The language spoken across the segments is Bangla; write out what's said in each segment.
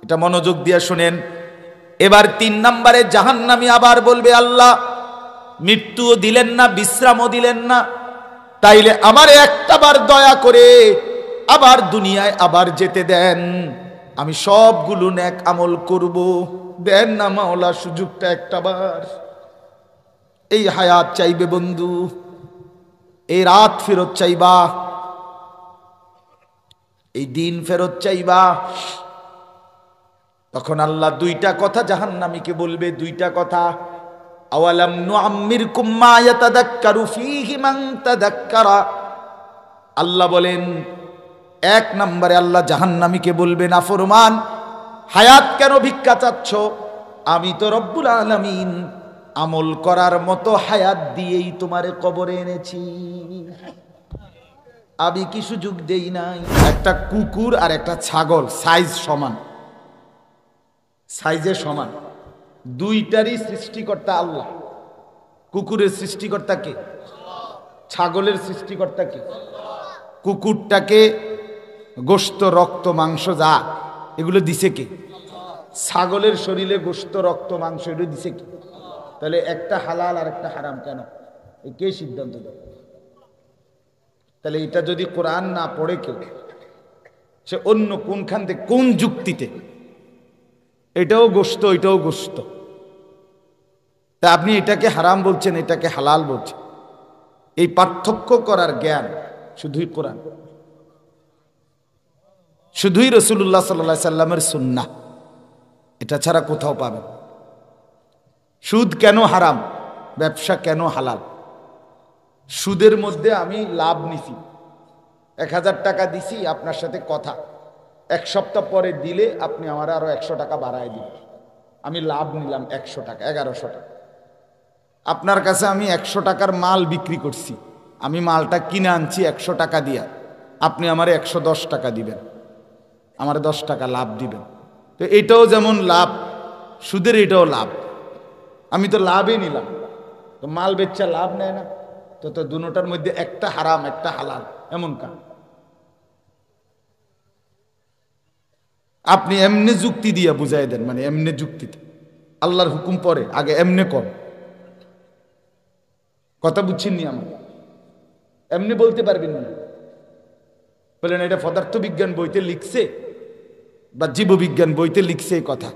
এটা মনোযোগ দিয়ে শুনেন। এবার 3 নম্বরে জাহান্নামী আবার বলবে, আল্লাহ মৃত্যুও দিলেন না, বিশ্রামও দিলেন না, তাইলে আমারে একটাবার দয়া করে আবার দুনিয়ায় আবার যেতে দেন, আমি সবগুলো নেক আমল করব, দেন না মাওলা সুযোগটা একটাবার। এই হায়াত চাইবে বন্ধু, এই রাত ফেরত চাইবা, এই দিন ফেরত চাইবা। তখন আল্লাহ 2টা কথা জাহান্নামীকে বলবে, 2টা কথা। আওয়ালাম নুআম্মিরকুম মা ইয়াতাযাক্কারু ফীহি মান তাযাক্কারা। আল্লাহ বলেন, 1 নম্বরে আল্লাহ জাহান্নামীকে বলবে, নাফরমান হায়াত কেন ভিক্ষা চাচ্ছ? আমি তো রব্বুল আলামিন আমল করার মতো হায়াত দিয়েই তোমারে কবরে এনেছি, আমি কি সুযোগ দেই নাই? একটা কুকুর আর একটা ছাগল সাইজ সমান, সাইজে সমান, 2টারই সৃষ্টিকর্তা আল্লাহ। কুকুরের সৃষ্টিকর্তা কে? ছাগলের সৃষ্টিকর্তা কে? কুকুরটাকে গোশত রক্ত মাংস যা এগুলো দিছে কে? ছাগলের শরীরে গোশত রক্ত মাংস এগুলো দিছে কে? তাহলে একটা হালাল আর একটা হারাম কেন? এই কে সিদ্ধান্ত দেবে? তাহলে এটা যদি কোরআন না পড়ে কেউ, সে অন্য কোনখান থেকে কোন যুক্তিতে এটাও গোশত এটাও গোশত, তা আপনি এটাকে হারাম বলছেন এটাকে হালাল বলছেন, এই পার্থক্য করার জ্ঞান শুধুই কোরআন, শুধুই রাসূলুল্লাহ সাল্লাল্লাহু আলাইহি সাল্লামের সুন্নাহ, এটা ছাড়া কোথাও পাবেন। সুদ কেন হারাম, ব্যবসা কেন হালাল? সুদের মধ্যে আমি লাভ নিছি, 1000 টাকা দিছি, আপনার সাথে কথা, 1 সপ্তাহ পরে দিলে আপনি আমার আরো 100 টাকা বাড়ায় দিবেন, আমি লাভ নিলাম 100 টাকা, 1100 টাকা। আপনার কাছে আমি 100 টাকার মাল বিক্রি করছি, আমি মালটা কিনে আনছি 100 টাকা দিয়া, আপনি আমারে 110 টাকা দিবেন, আমার 10 টাকা লাভ দিবেন। তো এটাও যেমন লাভ, সুদের এটাও লাভ, আমি তো লাভই নিলাম, তো মাল বেচা লাভ নেয় না, তো তো দুটোটার মধ্যে একটা হারাম একটা হালাল, এমন কাজ। আপনি এমনি যুক্তি দিয়ে বুঝাই দেন, মানে এমনি যুক্তিতে আল্লাহর হুকুম পরে আগে এমনি কর, কথা বুঝছেন নি? আমার এমনি বলতে পারবেন না, বলেন এটা পদার্থ বিজ্ঞান বইতে লিখছে বা জীববিজ্ঞান বইতে লিখছে এই কথা,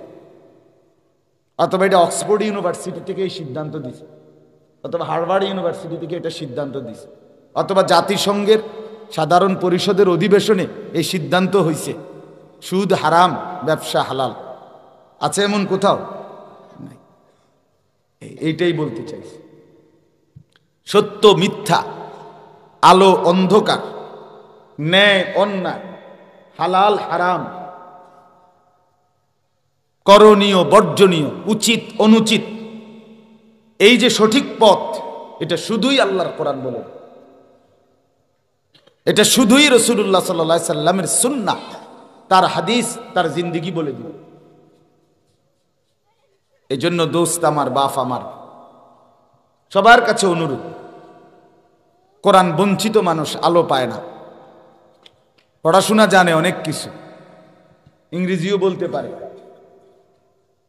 অথবা এটা অক্সফোর্ড ইউনিভার্সিটি থেকে এই সিদ্ধান্ত দিছে, অথবা হার্ভার্ড ইউনিভার্সিটি থেকে এটা সিদ্ধান্ত দিছে, অথবা জাতিসংঘের সাধারণ পরিষদের অধিবেশনে এই সিদ্ধান্ত হয়েছে সুদ হারাম ব্যবসা হালাল। আছে এমন কোথাও? নাই। এইটাই বলতে চাইছি, সত্য মিথ্যা, আলো অন্ধকার, ন্যায় অন্যায়, হালাল হারাম, করণীয় বর্জনীয়, উচিত অনুচিত, এই যে সঠিক পথ, এটা শুধুই আল্লাহর কোরআন বলে, এটা শুধুই রাসূলুল্লাহ সাল্লাল্লাহু আলাইহি সাল্লামের সুন্নাহ, তার হাদিস, তার জিন্দেগি বলে দিবে। এই জন্য দোস্ত আমার, বাপ আমার, সবার কাছে অনুরোধ, কোরআন বঞ্চিত মানুষ আলো পায় না। পড়াশোনা জানে অনেক কিছু, ইংরেজিও বলতে পারে,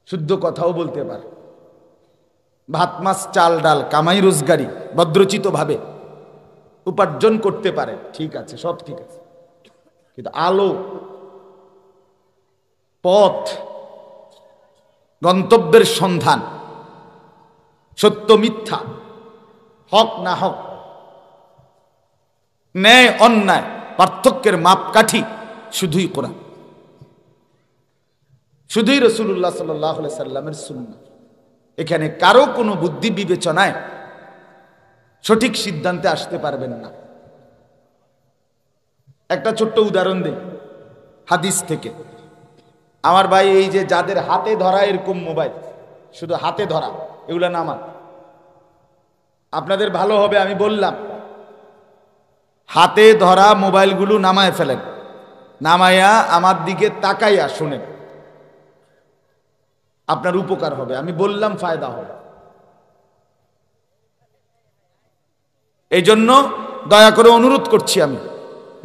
শুদ্ধ কথাও বলতে পারে, ভাত মাছ চাল ডাল কামাই রোজগারি ভদ্রচিত ভাবে উপার্জন করতে পারে, ঠিক আছে, সব ঠিক আছে, কিন্তু আলো, পথ, গন্তব্যের সন্ধান, সত্য মিথ্যা, হক না হক, ন্যায় অন্যায়, পার্থক্যের মাপকাঠি শুধুই কোরআন, শুধুই রাসূলুল্লাহ সাল্লাল্লাহু আলাইহি সাল্লামের সুন্নাহ। এখানে কারো কোনো বুদ্ধি বিবেচনায় সঠিক সিদ্ধান্তে আসতে পারবেন না। একটা ছোট্ট উদাহরণ দেই হাদিস থেকে। আমার ভাই, এই যে যাদের হাতে ধরা এরকম মোবাইল, শুধু হাতে ধরা, এগুলা নামা, আপনাদের ভালো হবে, আমি বললাম হাতে ধরা মোবাইলগুলো নামায় ফেলেন, নামাইয়া আমার দিকে তাকাইয়া শুনেন, আপনার উপকার হবে, আমি বললাম ফায়দা হবে। এই জন্য দয়া করে অনুরোধ করছি, আমি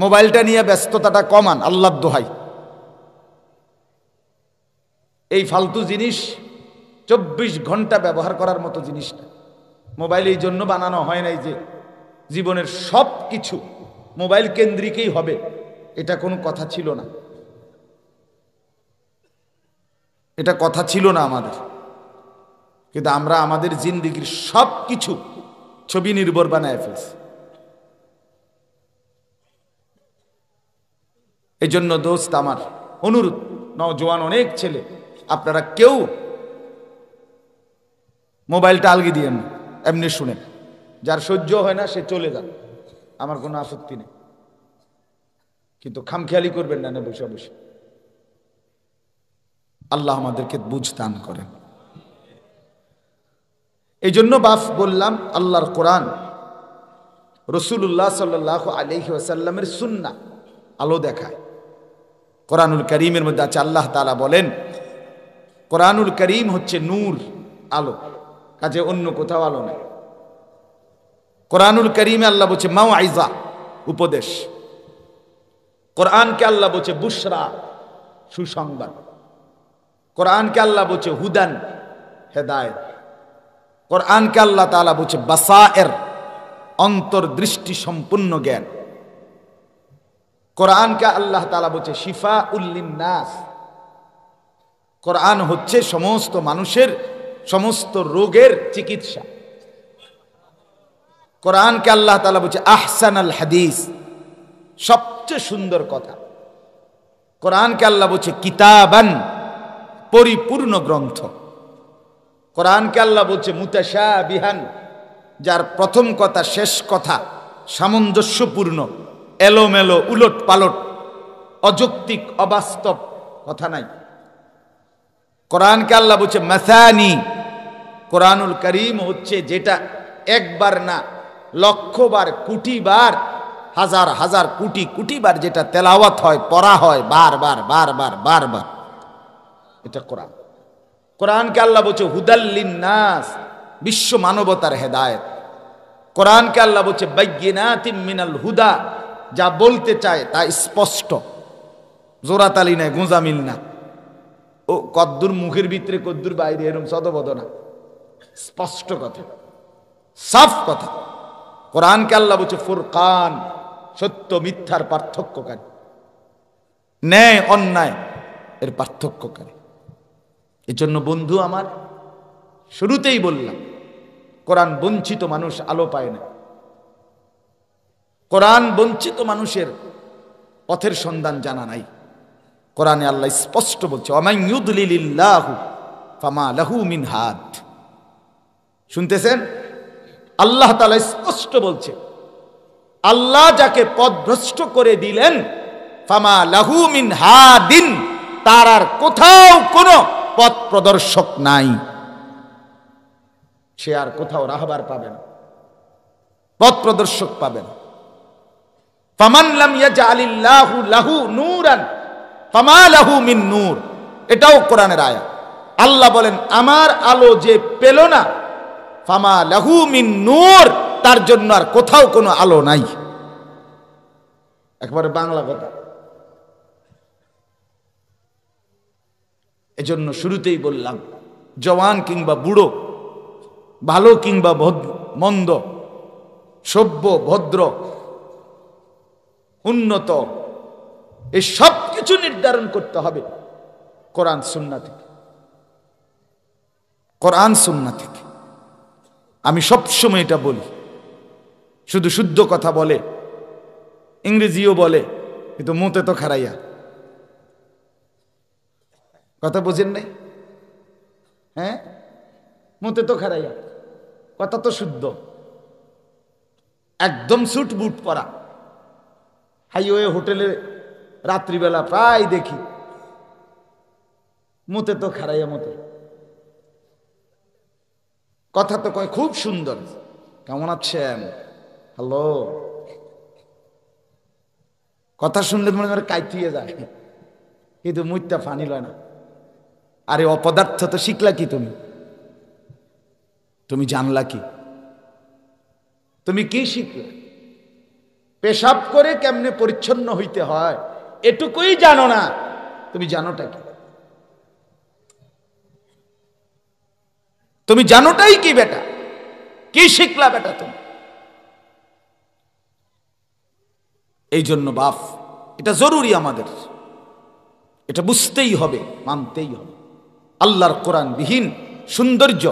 মোবাইলটা নিয়ে ব্যস্ততাটা কমান, আল্লাহর দোহাই। এই ফালতু জিনিস 24 ঘন্টা ব্যবহার করার মতো জিনিস না। মোবাইল এই জন্য বানানো হয় নাই যে জীবনের সব কিছু মোবাইল কেন্দ্রিকই হবে, এটা কোনো কথা ছিল না। এটা কথা ছিল না আমাদের, কিন্তু আমরা আমাদের জিন্দেগির সব কিছু ছবি নির্ভর বানায় ফেলছি। এই জন্য দোস্ত আমার অনুরোধ, নওজোয়ান অনেক ছেলে, আপনারা কেউ মোবাইলটা আলগি দিয়েন না, এমনি শুনেন। যার সহ্য হয় না সে চলে যান, আমার কোনো আপত্তি নেই, কিন্তু খামখেয়ালি করবেন না বসে বসে। আল্লাহ আমাদেরকে বুঝ দান করেন। এই জন্য বাপ বললাম, আল্লাহর কোরআন, রাসূলুল্লাহ সাল্লাল্লাহু আলাইহি ওয়াসাল্লামের সুন্নাহ আলো দেখায়। কোরআনুল কারীমের মধ্যে আছে, আল্লাহ তাআলা বলেন, কোরআনুল কারীম হচ্ছে নূর, আলো, কাজে অন্য কোথাও আলো নেই। কোরআনুল কারীমে আল্লাহ বলছে মাউইজা, উপদেশ। কোরআনকে আল্লাহ বলছে বুশরা, সুসংবাদ। কোরআনকে আল্লাহ বলছে হুদান, হেদায়েত। কোরআনকে আল্লাহ তাআলা বলছে বাসায়ের, অন্তর্দৃষ্টি সম্পূর্ণ জ্ঞান। কোরআনকে আল্লাহ তাআলা বলছে শিফাউল লিন্নাস, কোরআন হচ্ছে সমস্ত মানুষের সমস্ত রোগের চিকিৎসা। কোরআনকে আল্লাহ তাআলা বলছে আহসানাল হাদিস, সবচেয়ে সুন্দর কথা। কোরআনকে আল্লাহ বলছে কিতাবান, পরিপূর্ণ গ্রন্থ। কোরআনকে আল্লাহ বলছে মুতাশাবিহান, যার প্রথম কথা শেষ কথা সামঞ্জস্যপূর্ণ, এলোমেলো উলট পালট অযৌক্তিক অবাস্তব কথা নাই। কোরআনকে আল্লাহ বলছে মাসানি, কোরআনুল কারীম হচ্ছে যেটা একবার না লক্ষবার, কোটিবার, হাজার হাজার কোটি কোটিবার যেটা তেলাওয়াত হয়, পড়া হয় বারবার বারবার বারবার, এটা কোরআন। কোরআনকে আল্লাহ বলছে হুদাল লিন্নাস, বিশ্ব মানবতার হেদায়েত। কোরআনকে আল্লাহ বলছে বাইয়িনাতিম মিনাল হুদা, যা বলতে চায় তা স্পষ্ট, জোরাতালি নাই, গোঁজামিল না, ও কদ্দুর মুখের ভিতরে কদ্দুর বাইরে, এরকম সদবদ না, স্পষ্ট কথা, সাফ কথা। কোরআনকে আল্লাহ বলছে ফুরকান, সত্য মিথ্যার পার্থক্যকারী, ন্যায় অন্যায় এর পার্থক্যকারী। এজন্য বন্ধু আমার, শুরুতেই বললাম, কোরআন বঞ্চিত মানুষ আলো পায় না। কোরআন বঞ্চিত মানুষের পথের সন্ধান জানা নাই। কোরআনে আল্লাহ স্পষ্ট বলছে ওয়া মান ইউদলিলিল্লাহু ফামা লাহু মিন হাদ। শুনতেছেন? আল্লাহ তাআলা স্পষ্ট বলছে, আল্লাহ যাকে পথভ্রষ্ট করে দিলেন, ফামা লাহু মিন হাদিন, তার আর কোথাও কোনো পথ প্রদর্শক নাই, সে আর কোথাও রাহবার পাবে না, পথ প্রদর্শক পাবে না। ফামান লাম ইয়াজআলিল্লাহু লাহু নূরান ফামা লাহু মিন নূর, এটাও কোরআনের আয়াত। আল্লাহ বলেন আমার আলো যে পেল না, ফামা লাহু মিন নূর, তার জন্য আর কোথাও কোনো আলো নাই। একবারে বাংলা কথা। এজন্য শুরুতেই বললাম, জওয়ান কিংবা বুড়ো, ভালো কিংবা মন্দ, সভ্য ভদ্র, উন্নত, এই সব কিছু নির্ধারণ করতে হবে কোরআন সুন্নাহ থেকে। কোরআন সুন্নাহ থেকে। আমি সবসময় এটা বলি, শুধু শুদ্ধ কথা বলে, ইংরেজিও বলে, কিন্তু মুতে তো খারাইয়া। কথা বুঝেন নাই? হ্যাঁ, মুতে তো খারাইয়া, কথা তো শুদ্ধ, একদম সুট বুট পরা। হাইওয়ে হোটেলে রাত্রিবেলা প্রায় দেখি মুতে তো খারাইয়া মতে, কথা তো কয় খুব সুন্দর, কেমন আছেন, হ্যালো, কথা শুনলে মনে করে কাইতিয়ে যায়, কিন্তু মুইটা ফানি লয় না। আরে অপদার্থ তো শিখলা কি তুমি? তুমি জানলা কি? তুমি কি শিখলে? পেশাব করে কেমনে পরিচ্ছন্ন হইতে হয় এটুকুই জানো না, তুমি জানোটা কি? তুমি জানোটাই কি বেটা? কি শিখলা বেটা তুমি? এই জন্য বাপ, এটা জরুরি আমাদের, এটা বুঝতেই হবে, মানতেই হবে। আল্লাহর কোরআন বিহীন সৌন্দর্য,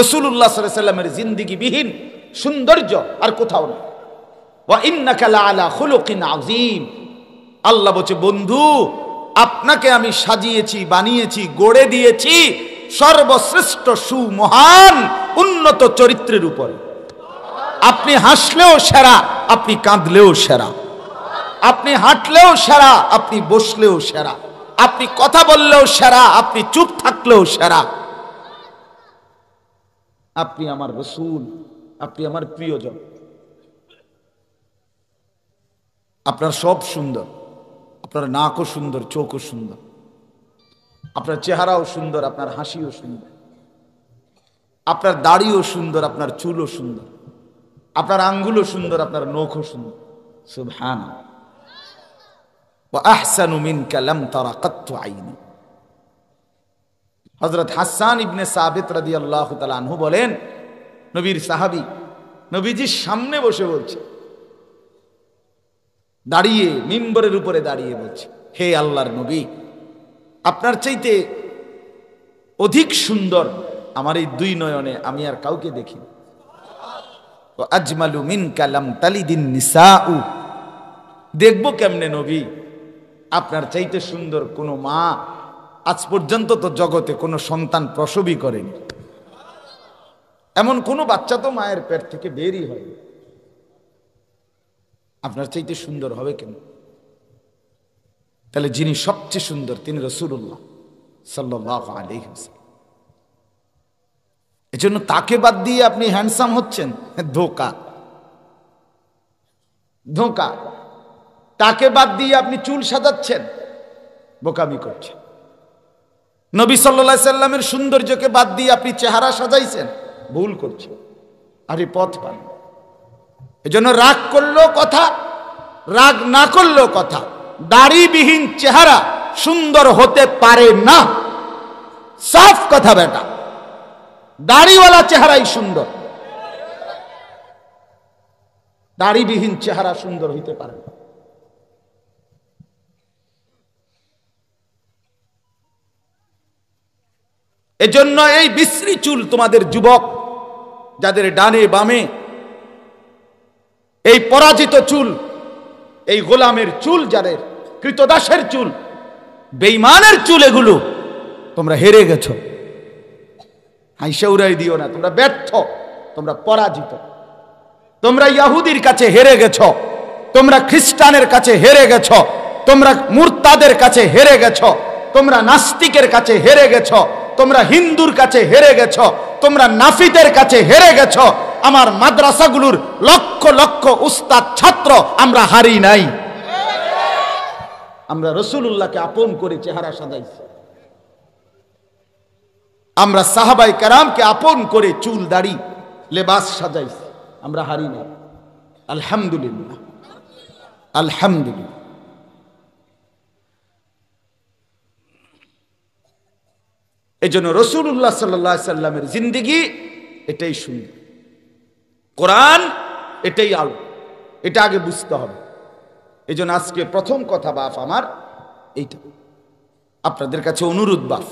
রাসূলুল্লাহ সাল্লাল্লাহু আলাইহি ওয়াসাল্লামের জিন্দেগি বিহীন সৌন্দর্য আর কোথাও নেই। ওয়া ইন্নাকা লাআলা খুলুকিন আযীম। আল্লাহ বলছে, বন্ধু আপনাকে আমি সাজিয়েছি, বানিয়েছি, গড়ে দিয়েছি সর্বশ্রেষ্ঠ সুমহান উন্নত চরিত্রের উপরে। আপনি হাসলেও সেরা, আপনি কাঁদলেও সেরা, আপনি হাঁটলেও সেরা, আপনি বসলেও সেরা, আপনি কথা বললেও সেরা, আপনি চুপ থাকলেও সেরা। আপনি আমার রাসূল, আপনি আমার প্রিয়জন। আপনার সব সুন্দর, আপনার নাকও সুন্দর, চোখও সুন্দর, আপনার চেহারাও সুন্দর, আপনার হাসিও সুন্দর, আপনার দাড়িও সুন্দর, আপনার চুলও সুন্দর, আপনার আঙ্গুলও সুন্দর, আপনার নখও সুন্দর। সুবহানাল্লাহ। ওয়া আহসানু মিনকা লাম তারা কাত্তু আইনি। হযরত হাসান ইবনে সাবিত রাদিয়াল্লাহু তাআলা আনহু বলেন, নবীর সাহাবী নবীজির সামনে বসে বলছে, দাঁড়িয়ে মিম্বরের উপরে দাঁড়িয়ে বলছে, হে আল্লাহর নবী, আপনার চাইতে অধিক সুন্দর আমার এই দুই নয়নে আমি আর কাউকে দেখি। ওয়া আজমালু মিনকা লাম তালিদিন নিসাউ। দেখবো কেমনে নবী, আপনার চাইতে সুন্দর কোনো মা আজ পর্যন্ত তো জগতে কোনো সন্তান প্রসবই করেনি। এমন কোনো বাচ্চা তো মায়ের পেট থেকে বেরই হয়। আপনার চাইতে সুন্দর হবে কেন? তাহলে যিনি সবচেয়ে সুন্দর তিনি রাসূলুল্লাহ সাল্লাল্লাহু আলাইহি ওয়াসাল্লাম। এজন্য তাকে বাদ দিয়ে আপনি হ্যান্ডসাম হচ্ছেন, ধোঁকা, ধোঁকা। তাকে বাদ দিয়ে আপনি চুল সাজাচ্ছেন, বোকামি করছেন। নবী সাল্লাল্লাহু আলাইহি সাল্লামের সৌন্দর্যকে বাদ দিয়ে আপনি চেহারা সাজাইছেন, ভুল করছেন, আর এই পথ পান। এজন্য রাগ করলেও কথা, রাগ না করলেও কথা, দাড়িবিহীন চেহারা সুন্দর হতে পারে না। সাফ কথা বেটা, দাড়িওয়ালা চেহারাই সুন্দর, দাড়িবিহীন চেহারা সুন্দর হইতে পারে না। এজন্য এই বিশ্রী চুল তোমাদের যুবক যাদের ডানে বামে, এই পরাজিত চুল, এই গোলামের চুল, যাদের কৃতদাসের চুল, বেঈমানের চুল, এগুলো তোমরা হেরে গেছো। হাইসা উড়াই দিও না, তোমরা ব্যর্থ, তোমরা পরাজিত। তোমরা ইহুদির কাছে হেরে গেছো, তোমরা খ্রিস্টানের কাছে হেরে গেছো, তোমরা মুরতাদের কাছে হেরে গেছো, তোমরা নাস্তিকের কাছে হেরে গেছো, তোমরা হিন্দুর কাছে হেরে গেছো, তোমরা নাফিদের কাছে হেরে গেছো। আমার মাদ্রাসাগুলোর লক্ষ লক্ষ উস্তাদ ছাত্র আমরা হারি নাই। আমরা রাসূলুল্লাহকে আপন করে চেহারা সাজাইছি, আমরা সাহাবাই কেরামকে আপন করে চুল দাড়ি লেবাস সাজাইছি, আমরা হারি নাই। আলহামদুলিল্লাহ, আলহামদুলিল্লাহ। এই জন্য রাসূলুল্লাহ সাল্লাল্লাহু আলাইহি সাল্লামের জিন্দেগি এটাই সুন্দর, কোরআন এটাই আলো, এটা আগে বুঝতে হবে। এই জন্য আজকে প্রথম কথা বাপ আমার এইটা, আপনাদের কাছে অনুরোধ বাপ,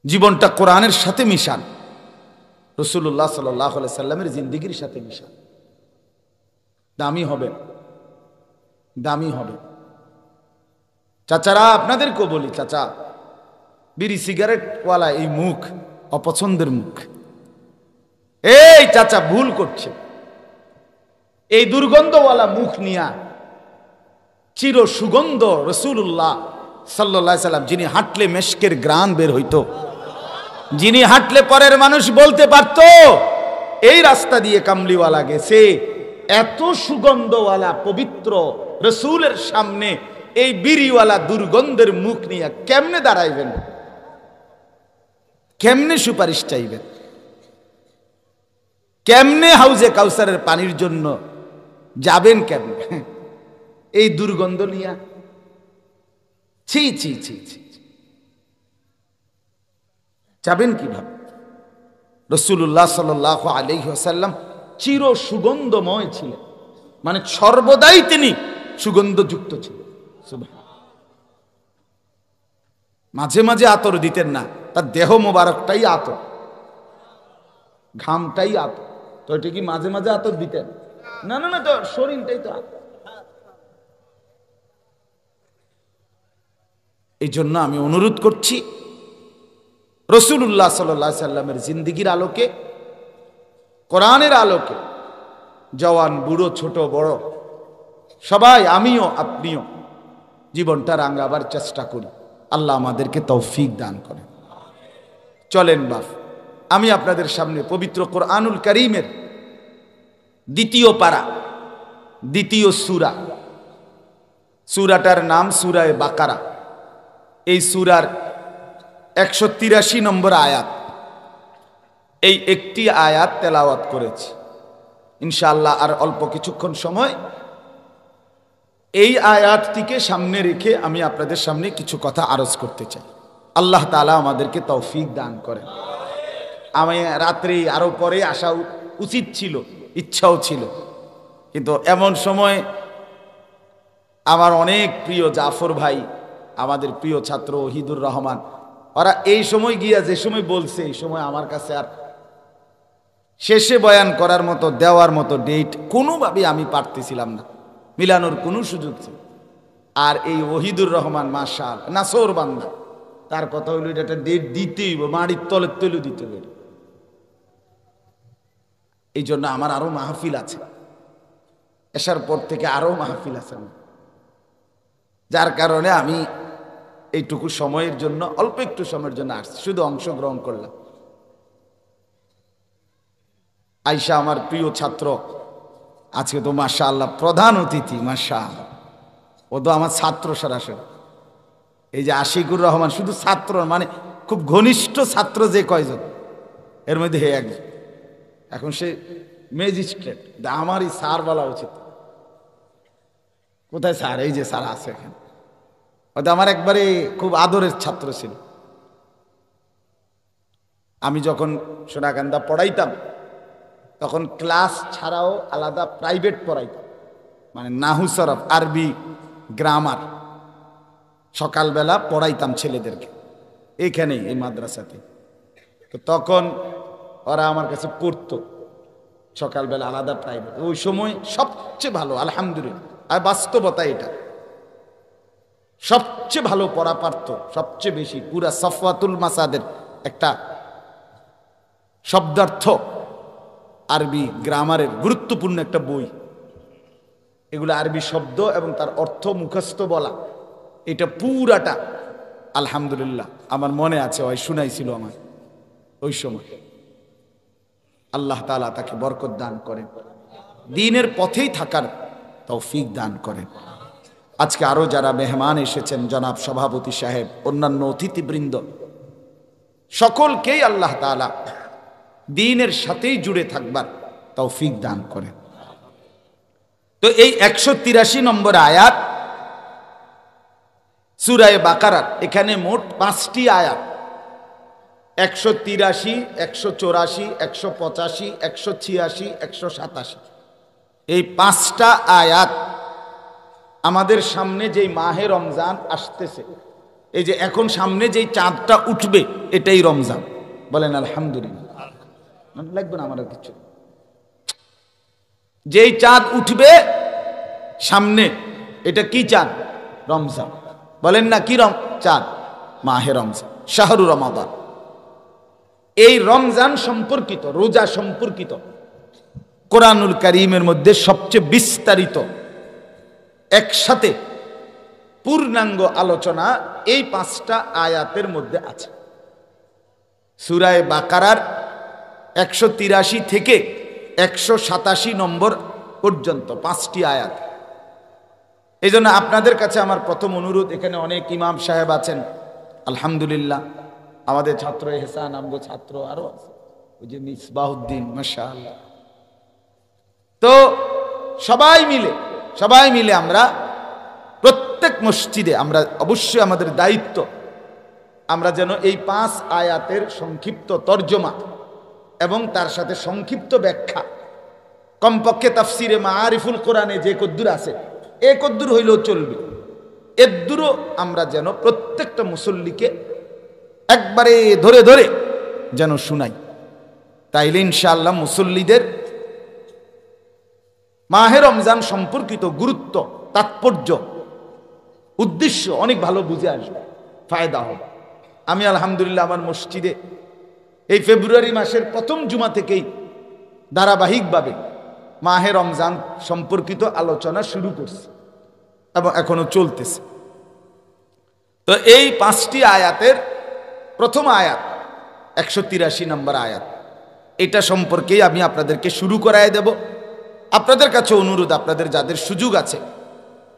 জীবনটা কোরআনের সাথে মিশান, রাসূলুল্লাহ সাল্লাল্লাহু আলাইহি সাল্লামের জিন্দেগির সাথে মিশান। দামি হবে, দামি হবে। চাচারা আপনাদেরকেও বলি, চাচা বিড়ি সিগারেট ওয়ালা এই মুখ অপছন্দের মুখ। এই চাচা ভুল করছে, এই দুর্গন্ধওয়ালা মুখ নিয়া চির সুগন্ধ রাসূলুল্লাহ সাল্লাল্লাহু আলাইহি সাল্লাম, যিনি হাঁটলে মেশকের ঘ্রাণ বের হইতো, যিনি হাঁটলে পরের মানুষ বলতে পারতো এই রাস্তা দিয়ে কামলিওয়ালা গেছে, এত সুগন্ধওয়ালা পবিত্র রাসূলের সামনে এই বিড়িওয়ালা দুর্গন্ধের মুখ নিয়ে কেমনে দাঁড়াইবেন? কেমনে সুপারিশ চাইবেন? কেমনে হাউজে কাউসারের পানির জন্য যাবেন? কেমনে এই দুর্গন্ধ নিয়া? ছি ছি ছি ছি। যাবেন কিভাবে? রাসূলুল্লাহ সাল্লাল্লাহু আলাইহি ওয়াসাল্লাম চির সুগন্ধময় ছিলেন, মানে সর্বদাই তিনি সুগন্ধযুক্ত ছিলেন। সুবহান। মাঝে মাঝে আতর দিতেন না, তার দেহ মোবারকটাই আতর, ঘামটাই আতর। তো এটা কি মাঝে মাঝে আতর দিতেন? না না না, তো শরীরটাই তো আতর। এই জন্য আমি অনুরোধ করছি, রাসূলুল্লাহ সাল্লাল্লাহু আলাইহি সাল্লামের জিন্দেগীর আলোকে, কোরআনের আলোকে জওয়ান বুড়ো ছোট বড় সবাই, আমিও আপনিও জীবনটা রাঙাবার চেষ্টা করি। আল্লাহ আমাদেরকে তৌফিক দান করেন। চলেন বাপ, আমি আপনাদের সামনে পবিত্র কোরআনুল কারীমের দ্বিতীয় পারা, দ্বিতীয় সূরা, সূরাটার নাম সূরায়ে বাকারা। এই সূরার 183 নম্বর আয়াত, এই একটি আয়াত তেলাওয়াত করেছি। ইনশাআল্লাহ আর অল্প কিছুক্ষণ সময় এই আয়াতটিকে সামনে রেখে আমি আপনাদের সামনে কিছু কথা আরজ করতে চাই। আল্লাহ তাআলা আমাদেরকে তৌফিক দান করেন। আমি রাত্রে আরো পরে আসা উচিত ছিল, ইচ্ছাও ছিল, কিন্তু এমন সময় আমার অনেক প্রিয় জাফর ভাই, আমাদের প্রিয় ছাত্র ওহিদুর রহমান, ওরা এই সময় গিয়া যে সময় বলছে, এই সময় আমার কাছে আর শেষে বয়ান করার মতো, দেওয়ার মতো ডেট কোনোভাবে আমি পারতেছিলাম না, মিলানোর কোনো সুযোগ ছিল। আর এই ওহিদুর রহমান মাশাআল্লাহ নাসর বান্দা, তার কথা হইল এটা একটা ডেট দিতেই হবে, মাড়ির তলের তলে দিতে হবে। এই জন্য আমার আরো মাহফিল আছে, এসার পর থেকে আরো মাহফিল আছে, যার কারণে আমি এইটুকু সময়ের জন্য, অল্প একটু সময়ের জন্য আসছি, শুধু অংশগ্রহণ করলাম। আয়শা আমার প্রিয় ছাত্র, আজকে তো মাশাআল্লাহ প্রধান অতিথি, মাশাআল্লাহ, ও তো আমার ছাত্র সরাসরি। এই যে আশিকুর রহমান শুধু ছাত্র, মানে খুব ঘনিষ্ঠ ছাত্র যে কয়জন, এর মধ্যে হে একজন, এখন সে ম্যাজিস্ট্রেট। আমারই স্যার বলা উচিত। কোথায় স্যার? এই যে স্যার আছে এখানে। হয়তো আমার একবারে খুব আদরের ছাত্র ছিল। আমি যখন সোনাকান্দা পড়াইতাম, তখন ক্লাস ছাড়াও আলাদা প্রাইভেট পড়াইতাম, মানে নাহু সরফ, আরবি, গ্রামার সকালবেলা পড়াইতাম ছেলেদেরকে এইখানেই, এই মাদ্রাসাতে। তো তখন ওরা আমার কাছে পড়তো সকালবেলা আলাদা প্রাইভেট। ওই সময় সবচেয়ে ভালো, আলহামদুলিল্লাহ, আর বাস্তবতা এটা, সবচেয়ে ভালো পড়া পারতো, সবচেয়ে বেশি, পুরা সফওয়াতুল মাসাদের একটা শব্দার্থ আরবি গ্রামারের গুরুত্বপূর্ণ একটা বই। এগুলো আরবি শব্দ এবং তার অর্থ মুখস্থ বলা, এটা পুরাটা আলহামদুলিল্লাহ আমার মনে আছে, ওই শুনাইছিল আমার ওই সময়। আল্লাহ তাআলা তাকে বরকত দান করেন, দ্বীনের পথেই থাকার তৌফিক দান করেন। আজকে আরো যারা মেহমান এসেছেন, জনাব সভাপতি সাহেব, অন্যান্য অতিথিবৃন্দ, সকলকেই আল্লাহ তাআলা দ্বীনের সাথেই জুড়ে থাকবার তৌফিক দান করেন। তো এই 183 নম্বর আয়াত সূরা বাকারার, এখানে মোট 5টি আয়াত, 183, 184, 185, 186, 187, এই 5টা আয়াত আমাদের সামনে যেই মাহে রমজান আসতেছে, এই যে এখন সামনে যেই চাঁদটা উঠবে, এটাই রমজান। বলেন আলহামদুলিল্লাহ। লাগবে না আমার কিছু, যেই চাঁদ উঠবে সামনে, এটা কি চাঁদ? রমজান। বলেন না কি চাঁদ? মাহে রমজান, শাহরু রমাদান। এই রমজান সম্পর্কিত, রোজা সম্পর্কিত কোরআনুল কারীমের মধ্যে সবচেয়ে বিস্তারিত একসাথে পূর্ণাঙ্গ আলোচনা এই 5টা আয়াতের মধ্যে আছে। সূরা বাকারার 183 থেকে 187 নম্বর পর্যন্ত 5টি আয়াত। এই জন্য আপনাদের কাছে আমার প্রথম অনুরোধ, এখানে অনেক ইমাম সাহেব আছেন আলহামদুলিল্লাহ, আমাদের ছাত্র এহসান, আমগো ছাত্র আরো আছে, ওই যে মিসবাহুদ্দিন, মাশাআল্লাহ। তো সবাই মিলে আমরা প্রত্যেক মসজিদে, আমরা অবশ্যই আমাদের দায়িত্ব আমরা যেন এই 5 আয়াতের সংক্ষিপ্ত তর্জমা এবং তার সাথে সংক্ষিপ্ত ব্যাখ্যা, কমপক্ষে তাফসিরে মাআরিফুল কোরআনে যে কদ্দুর আছে এ কদ্দুর হইলেও চলবে, এদ্দুরও আমরা যেন প্রত্যেকটা মুসল্লিকে একবারে ধরে ধরে যেন শুনাই। তাইলে ইনশাআল্লাহ মুসল্লিদের মাহে রমজান সম্পর্কিত গুরুত্ব, তাৎপর্য, উদ্দেশ্য অনেক ভালো বুঝে আসবে, ফায়দা হবে। আমি আলহামদুলিল্লাহ আমার মসজিদে এই ফেব্রুয়ারি মাসের প্রথম জুমা থেকেই ধারাবাহিকভাবে মাহে রমজান সম্পর্কিত আলোচনা শুরু করছি এবং এখনো চলতেছে। তো এই 5টি আয়াতের প্রথম আয়াত 183 নম্বর আয়াত, এটা সম্পর্কেই আমি আপনাদেরকে শুরু করায় দেব। আপনাদের কাছে অনুরোধ, আপনাদের যাদের সুযোগ আছে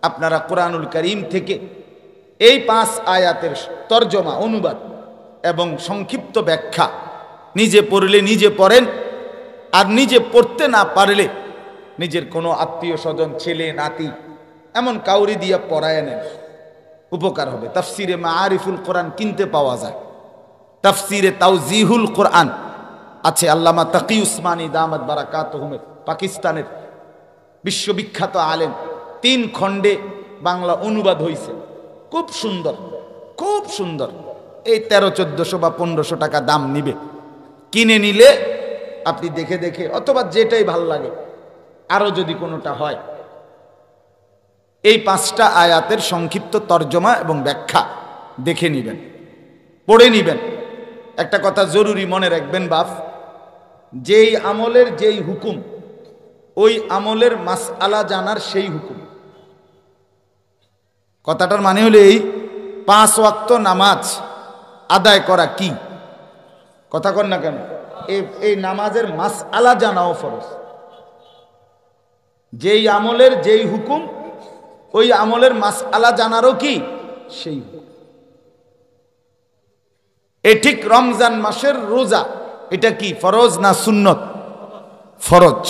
আপনারা কোরআনুল কারীম থেকে এই 5 আয়াতের তর্জমা, অনুবাদ এবং সংক্ষিপ্ত ব্যাখ্যা নিজে পড়লে নিজে পড়েন, আর নিজে পড়তে না পারলে নিজের কোনো আত্মীয় স্বজন, ছেলে নাতি এমন কাউরি দিয়ে পড়ায় নেন, উপকার হবে। তাফসিরে মাআরিফুল কোরআন কিনতে পাওয়া যায়, তাফসিরে তাওজিহুল কোরআন আছে, আল্লামা তাকি উসমানী দামাত বারাকাতুহুম, পাকিস্তানের বিশ্ববিখ্যাত আলেম, 3 খণ্ডে বাংলা অনুবাদ হয়েছে, খুব সুন্দর, খুব সুন্দর। এই 1300-1400 বা 1500 টাকা দাম নিবে, কিনে নিলে আপনি দেখে দেখে, অথবা যেটাই ভাল লাগে, আরো যদি কোনোটা হয়, এই 5টা আয়াতের সংক্ষিপ্ত তর্জমা এবং ব্যাখ্যা দেখে নিবেন, পড়ে নিবেন। একটা কথা জরুরি মনে রাখবেন বাপ, যেই আমলের যেই হুকুম, ওই আমলের মাসআলা জানার সেই হুকুম। কথাটার মানে হলো এই 5 ওয়াক্ত নামাজ আদায় করা কি, কথা কন না কেন, এই নামাজের মাসআলা জানাও ফরজ। যেই আমলের যেই হুকুম, ওই আমলের মাসআলা জানারও কি সেই হুকুম। এ ঠিক রমজান মাসের রোজা, এটা কি ফরজ না সুন্নত? ফরজ।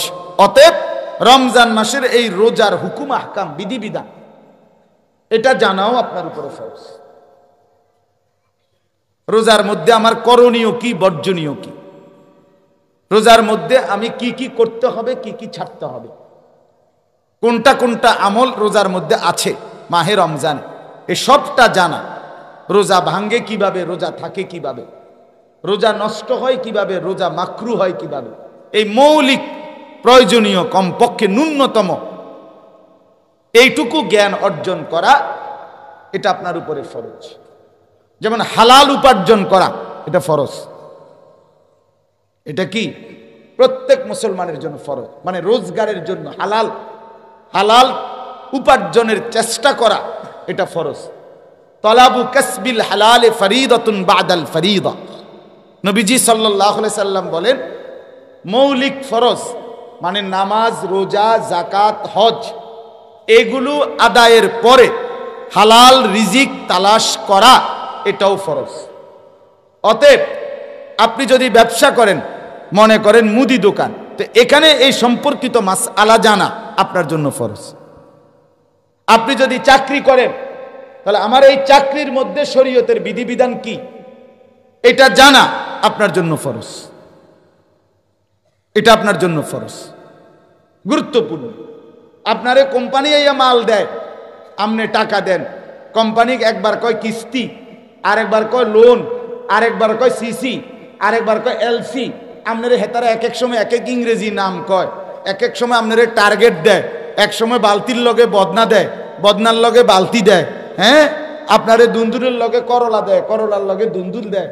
অতএব রমজান মাসের এই রোজার হুকুম, আহকাম, বিধিবিধান এটা জানাও আপনার উপরে ফরজ। রোজার মধ্যে আমার করণীয় কি, বর্জনীয় কি, রোজার মধ্যে আমি কি কি করতে হবে, কি কি ছাড়তে হবে, কোনটা কোনটা আমল রোজার মধ্যে আছে মাহে রমজান, এ সবটা জানা। রোজা ভাঙ্গে কিভাবে, রোজা থাকে কিভাবে, রোজা নষ্ট হয় কিভাবে, রোজা মাকরু হয় কিভাবে, এই মৌলিক প্রয়োজনীয় কমপক্ষে ন্যূনতম এইটুকু জ্ঞান অর্জন করা, এটা আপনার উপরে ফরজ। যেমন হালাল উপার্জন করা, এটা ফরজ। এটা কি প্রত্যেক মুসলমানের জন্য ফরজ, মানে রোজগারের জন্য হালাল হালাল উপার্জনের চেষ্টা করা, এটা ফরজ। তলাবু কাসবিল হালাল ফরিদাতুন বাদাল ফরিদা, নবীজি সাল্লাল্লাহু আলাইহি সাল্লাম বলেন, মৌলিক ফরজ মানে নামাজ, রোজা, যাকাত, হজ, এগুলো আদায়ের পরে হালাল রিজিক তালাশ করা, এটাও ফরজ। অতএব আপনি যদি ব্যবসা করেন, মনে করেন মুদি দোকান, তো এখানে এই সম্পর্কিত মাসআলা জানা আপনার জন্য ফরজ। আপনি যদি চাকরি করেন, তাহলে আমার এই চাকরির মধ্যে শরীয়তের বিধিবিধান কি, এটা জানা আপনার জন্য ফরজ। এটা আপনার জন্য ফরজ, গুরুত্বপূর্ণ। আপনারে কোম্পানি এই মাল দেয়, আপনি টাকা দেন, কোম্পানি একবার কয় কিস্তি, আরেকবার কয় লোন, আরেকবার কয় সিসি, আরেকবার কয় এলসি। আপনার হেতারা এক এক সময় এক এক ইংরেজি নাম কয়, এক এক সময় আপনার টার্গেট দেয়, এক সময় বালতির লগে বদনা দেয়, বদনার লগে বালতি দেয়, হ্যাঁ, আপনারে দুন্দুরের লগে করলা দেয়, করলার লগে দুন্দুল দেয়।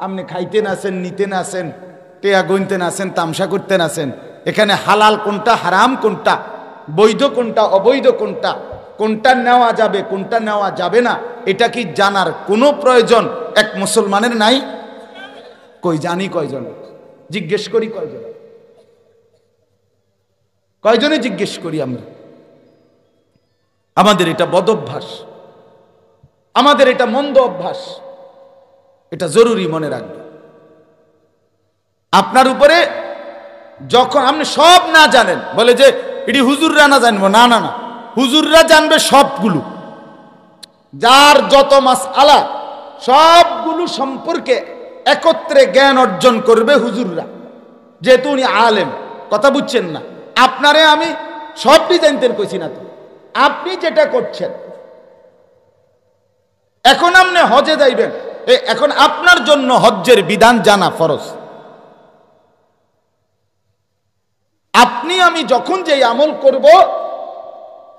আপনি খাইতে নাছেন, নিতে নাছেন, টেয়া গইনতে নাছেন, তামসা করতে নাছেন। এখানে হালাল কোনটা, হারাম কোনটা, বৈধ কোনটা, অবৈধ কোনটা, কোনটা নেওয়া যাবে, কোনটা নেওয়া যাবে না, এটা কি জানার কোনো প্রয়োজন এক মুসলমানের নাই? কই জানি কয়জন, জিজ্ঞেস করি কয়জন, কয়জনে জিজ্ঞেস করি আমরা? আমাদের এটা বদ অভ্যাস, আমাদের এটা মন্দ অভ্যাস, এটা জরুরি মনে রাখবে। আপনার উপরে যখন আপনি সব না জানেন, বলে যে এটি হুজুররা না জানবো, না না না, হুজুররা জানবে সবগুলো। যার যত মাসআলা সবগুলো সম্পর্কে একত্রে জ্ঞান অর্জন করবে হুজুররা, যেহেতু উনি আলেম। কথা বুঝছেন না? আপনারে আমি সব জানতেন কইছি না তো। আপনি যেটা করছেন, এখন আপনি হজে যাইবেন, এখন আপনার জন্য হজ্জের বিধান জানা ফরজ। আপনি আমি যখন যে আমল করব,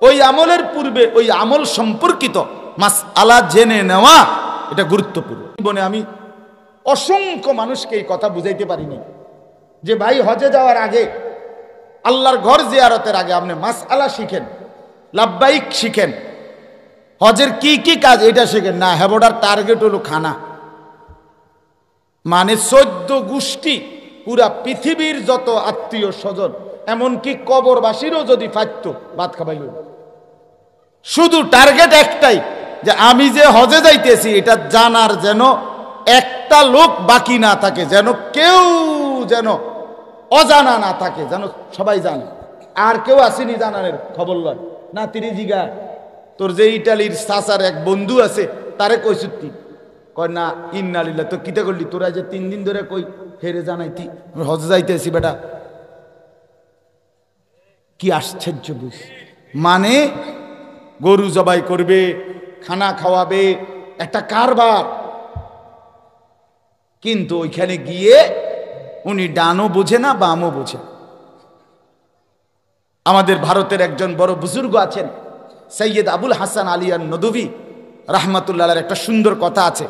ওই আমলের পূর্বে ওই আমল সম্পর্কিত মাসআলা জেনে নেওয়া এটা গুরুত্বপূর্ণ। জীবনে আমি অসংখ্য মানুষকে এই কথা বুঝাইতে পারিনি যে ভাই হজে যাওয়ার আগে, আল্লাহর ঘর জিয়ারতের আগে আপনি মাসআলা শিখেন, লাব্বাইক শিখেন, হজের কি কি কাজ এটা শিখেন না। হেবোটার টার্গেট হলো খানা। মানে 14 গোষ্ঠী, পুরা পৃথিবীর যত আত্মীয় স্বজন, এমনকি কবরবাসীরও যদি পাইত ভাত খাবাইল। শুধু টার্গেট একটাই, যে আমি যে হজে যাইতেছি এটা জানার যেন একটা লোক বাকি না থাকে, যেন কেউ যেন অজানা না থাকে, যেন সবাই জানে। আর কেউ আসেনি জানার খবর লয় না। তিনি জিগা তোর যে ইটালির চাচার এক বন্ধু আছে, তারে কইসুতি কয় না, ইন্নালিল্লাহ তো কিতা করলি তোরা যে 3 দিন ধরে কই হেরে জানাইতি হজে যাইতেছি বেটা। কি আশ্চর্য বুঝ। মানে গরু জবাই করবে, খানা খাওয়াবে, একটা কারবার। কিন্তু ওইখানে গিয়ে উনি ডানও বোঝে না, বামও বোঝে। আমাদের ভারতের একজন বড় বুজুর্গ আছেন, সৈয়দ আবুল হাসান আলী আন-নদভী রাহমাতুল্লাহর একটা সুন্দর কথা আছে।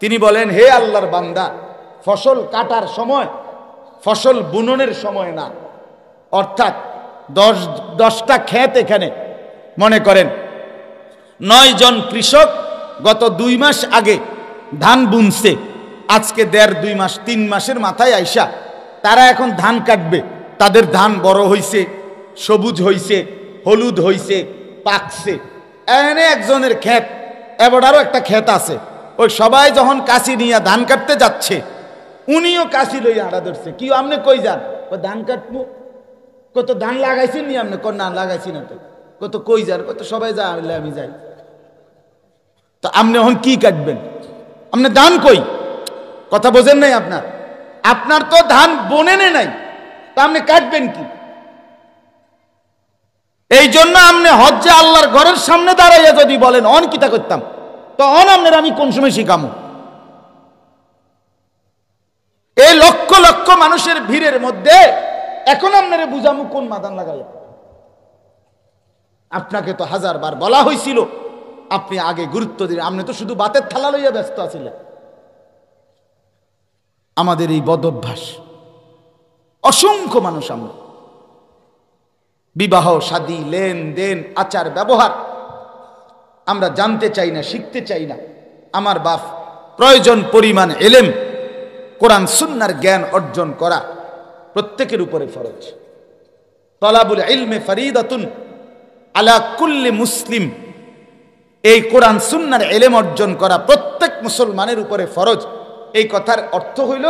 তিনি বলেন, হে আল্লাহর বান্দা, ফসল কাটার সময় ফসল বুননের সময় না। অর্থাৎ 10টা ক্ষেত, এখানে মনে করেন 9 জন কৃষক গত 2 মাস আগে ধান বুনছে, আজকে 1.5-2 মাস 3 মাসের মাথায় আইসা তারা এখন ধান কাটবে। তাদের ধান বড় হইছে, সবুজ হইছে, হলুদ হইছে, পাকছে। এনে একজনের ক্ষেত, এবার আরো একটা ক্ষেত আছে, ওই সবাই যখন কাশি নিয়ে ধান কাটতে যাচ্ছে, উনিও কাশি লইয়া আড়া ধরছে। কি আপনি কই যান? ধান কাটবো। কত ধান লাগাইছেন নি আপনি? না লাগাইছি না তো। কত কই যান? কত সবাই যা, আমি যাই। তো আপনি এখন কি কাটবেন? আপনি ধান কই? কথা বোঝেন নাই আপনার? আপনার তো ধান বনেনে নাই, তা আপনি কাটবেন কি? এই জন্য আপনি হজ্জে আল্লাহর ঘরের সামনে দাঁড়াইয়া যদি বলেন অন কিতা করতাম, তো অন আপনার আমি কোন সময় শিখামো? এই লক্ষ লক্ষ মানুষের ভিড়ের মধ্যে এখন আপনারে বুঝামু কোন মাদান লাগাইয়া? আপনাকে তো 1000 বার বলা হয়েছিল, আপনি আগে গুরুত্ব দিন। আপনি তো শুধু বাতের থালা লইয়া ব্যস্ত আছিলেন। আমাদের এই বদভ্যাস, অসংখ্য মানুষ, আমরা বিবাহ শাদী, লেনদেন, আচার ব্যবহার আমরা জানতে চাই না, শিখতে চাই না। আমার বাপ, প্রয়োজন পরিমাণ ইলম, কোরআন সুন্নাহর জ্ঞান অর্জন করা প্রত্যেকের উপরে ফরজ। তলাবুল ইলমে ফরিদাতুন আলা কুল্লি মুসলিম। এই কোরআন সুন্নাহর ইলম অর্জন করা প্রত্যেক মুসলমানের উপরে ফরজ। এই কথার অর্থ হইল,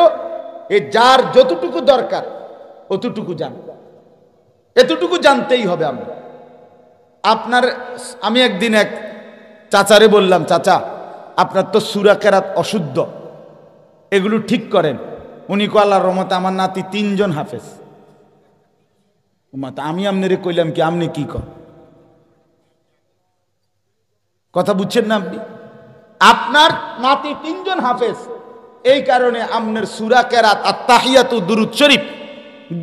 এই যার যতটুকু দরকার অতটুকু জান, এতটুকু জানতেই হবে। আমি একদিন এক চাচারে বললাম, চাচা আপনার তো সূরা কেরাত অশুদ্ধ, এগুলো ঠিক করেন। উনি কো আল্লাহর রহমতে আমার নাতি 3 জন হাফেজ। আমি আপনারে কইলাম কি, আপনি কি কর? কথা বুঝছেন না আপনি? আপনার নাতি 3 জন হাফেজ, এই কারণে আপনার সূরা কেরাত, আত-তাহিয়াতু, দুরূদ শরীফ,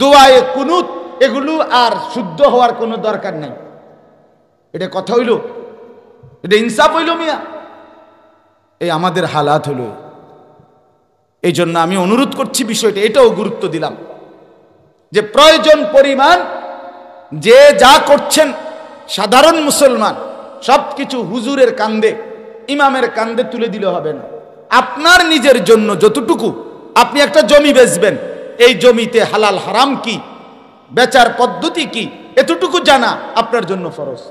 দোয়ায়ে কুনুত, এগুলো আর শুদ্ধ হওয়ার কোনো দরকার নাই। এটা কথা হইল? এটা ইনসাফ হইল মিয়া? এই আমাদের হালাত হইল। এই জন্য আমি অনুরোধ করছি বিষয়টা, এটাও গুরুত্ব দিলাম যে প্রয়োজন পরিমাণ যে যা করছেন সাধারণ মুসলমান সবকিছু হুজুরের কান্দে, ইমামের কান্দে তুলে দিলে হবে না। আপনার নিজের জন্য যতটুকু, আপনি একটা জমি বেচবেন, এই জমিতে হালাল হারাম কি, বেচার পদ্ধতি কি, এতটুকু জানা আপনার জন্য ফরজ।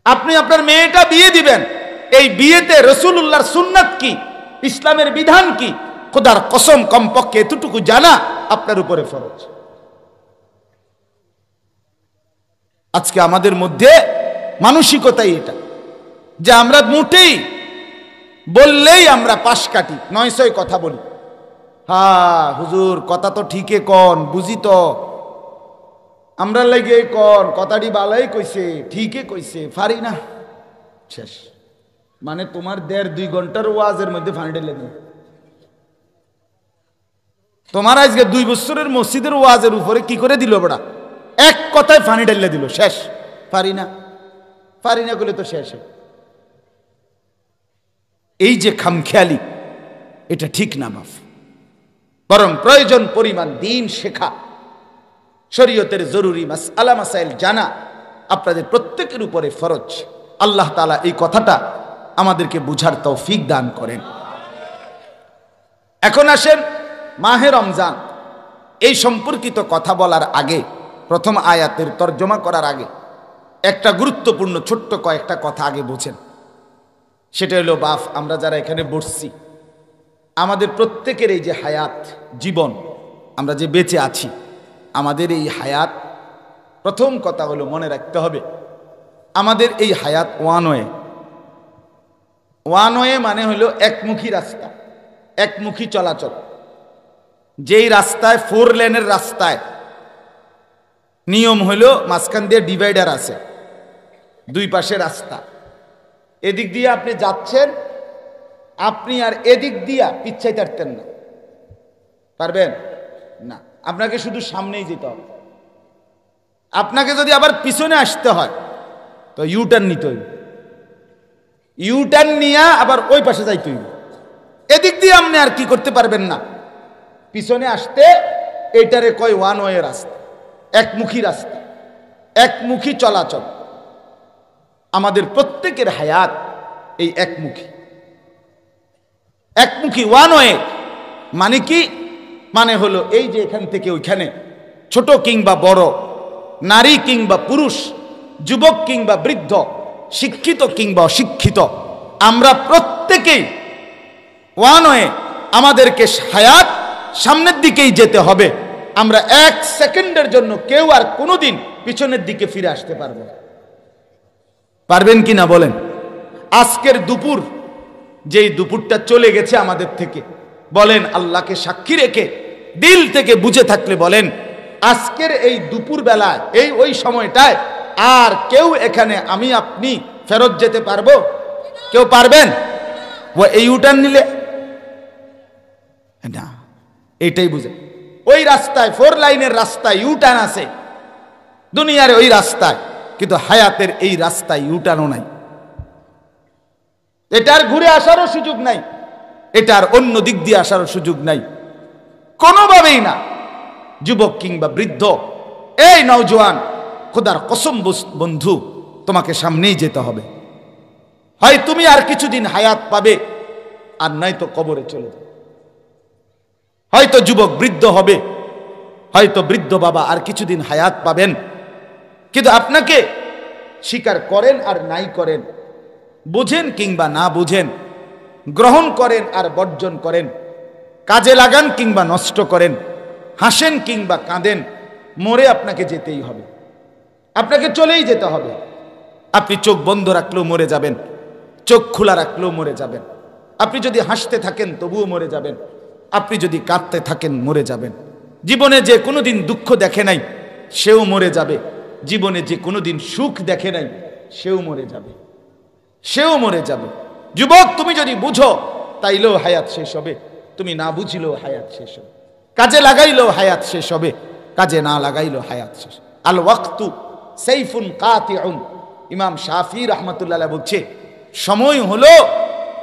আপনি আপনার মেয়েটা বিয়ে দিবেন, এই বিয়েতে রাসূলুল্লাহর সুন্নাত কি, ইসলামের বিধান কি, খোদার কসম কমপক্ষে এতটুকু জানা আপনার উপরে ফরজ। আজকে আমাদের মধ্যে মানসিকতাই এটা, যে আমরা মোটেই বললেই আমরা পাশ কাটি, 900 কথা বলি। হ্যাঁ হুজুর কথা তো ঠিকই কন, বুঝি তো, আমরা লেগে কন কথাটি বালাই কইছে, ঠিকই কইছে, পারি না, শেষ। মানে তোমার 1.5-2 ঘন্টার ওয়াজের মধ্যে ফানি ঢেলে দিই। তোমার আজকে 2 বছরের মসজিদের ওয়াজের উপরে কি করে দিল বড়া, এক কথায় ফানি ঢেলে দিল, শেষ। পারি না, পারি না করলে তো শেষ। এই যে খামখেয়ালি, এটা ঠিক না বাপ, বরং প্রয়োজন পরিমাণ দিন শেখা, শরীয়তের জরুরি মাসআলা মাসাইল জানা আপনাদের প্রত্যেকের উপরে ফরজ। আল্লাহ তাআলা এই কথাটা আমাদেরকে বুঝার তৌফিক দান করেন। এখন আসেন মাহে রমজান, এই সম্পর্কিত কথা বলার আগে, প্রথম আয়াতের তর্জমা করার আগে একটা গুরুত্বপূর্ণ ছোট্ট কয়েকটা কথা আগে বোঝেন। সেটা হলো বাপ, আমরা যারা এখানে বসছি, আমাদের প্রত্যেকের এই যে হায়াত, জীবন, আমরা যে বেঁচে আছি, আমাদের এই হায়াত, প্রথম কথা হলো মনে রাখতে হবে আমাদের এই হায়াত ওয়ান ওয়ে। ওয়ান ওয়ে মানে হলো একমুখী রাস্তা, একমুখী চলাচল। যেই রাস্তায় 4 লেনের রাস্তায় নিয়ম হলো মাঝখান দিয়ে ডিভাইডার আছে, 2 পাশে রাস্তা, এদিক দিয়ে আপনি যাচ্ছেন, আপনি আর এদিক দিয়া পিছাইতে পারতেন না, পারবেন না, আপনাকে শুধু সামনেই যেতে হবে। আপনাকে যদি আবার পিছনে আসতে হয় তো ইউটার্ন নিতে হইবে, ইউটার্ন নিয়ে আবার ওই পাশে যাইতে হইবে। এদিক দিয়ে আপনি আর কি করতে পারবেন না, পিছনে আসতে। এটারে কয় ওয়ান ওয়ে রাস্তা, একমুখী রাস্তা, একমুখী চলাচল। আমাদের প্রত্যেকের হায়াত এই একমুখী, একমুখী ওয়ান ওয়ে। মানে কি? মানে হলো এই যে এখান থেকে ওইখানে, ছোট কিংবা বড়, নারী কিংবা পুরুষ, যুবক কিংবা বৃদ্ধ, শিক্ষিত কিংবা অশিক্ষিত, আমরা প্রত্যেকেই ওয়ান ওয়ে। আমাদেরকে হায়াত সামনের দিকেই যেতে হবে। আমরা 1 সেকেন্ডের জন্য কেউ আর কোনোদিন পিছনের দিকে ফিরে আসতে পারবো না। পারবেন কি না বলেন? আজকের দুপুর, যেই দুপুরটা চলে গেছে আমাদের থেকে, বলেন আল্লাহকে সাক্ষী রেখে দিল থেকে বুঝে থাকলে বলেন, আজকের এই দুপুর বেলায়, এই ওই সময়টায় আর কেউ এখানে আমি আপনি ফেরত যেতে পারবো? কেউ পারবেন? ও এই ইউটার্ন নিলে না, এইটাই বুঝে। ওই রাস্তায় 4 লাইনের রাস্তায় ইউটার্ন আছে দুনিয়ার ওই রাস্তায়, কিন্তু হায়াতের এই রাস্তায় ইউটার্নও নাই। এটার ঘুরে আসারও সুযোগ নাই, এটার অন্য দিক দিয়ে আসারও সুযোগ নাই, কোনোভাবেই না। যুবক কিংবা বৃদ্ধ, এই নওজোয়ান, খোদার কসম বন্ধু, তোমাকে সামনেই যেতে হবে। হয় তুমি আর কিছুদিন হায়াত পাবে, আর নয়তো কবরে চলে যাবে। হয়তো যুবক বৃদ্ধ হবে, হয়তো বৃদ্ধ বাবা আর কিছুদিন হায়াত পাবেন। কিন্তু আপনাকে স্বীকার করেন আর নাই করেন, বুঝেন কিংবা না বুঝেন, গ্রহণ করেন আর বর্জন করেন, কাজে লাগান কিংবা নষ্ট করেন, হাসেন কিংবা কাঁদেন, মরে আপনাকে যেতেই হবে, আপনাকে চলেই যেতে হবে। আপনি চোখ বন্ধ রাখলেও মরে যাবেন, চোখ খোলা রাখলেও মরে যাবেন। আপনি যদি হাসতে থাকেন তবুও মরে যাবেন, আপনি যদি কাঁদতে থাকেন মরে যাবেন। জীবনে যে কোনোদিন দুঃখ দেখে নাই সেও মরে যাবে, জীবনে যে কোনোদিন সুখ দেখে নাই সেও মরে যাবে, সেও মরে যাবে। যুবক, তুমি যদি বুঝো তাইলেও হায়াত শেষ হবে, তুমি না বুঝিলেও হায়াত শেষ হবে। কাজে লাগাইলেও হায়াত শেষ হবে, কাজে না লাগাইলেও হায়াত শেষ। আল ওয়াক্তু সাইফুন কাতিউন, ইমাম শাফি রাহমাতুল্লাহ বলছে, সময় হলো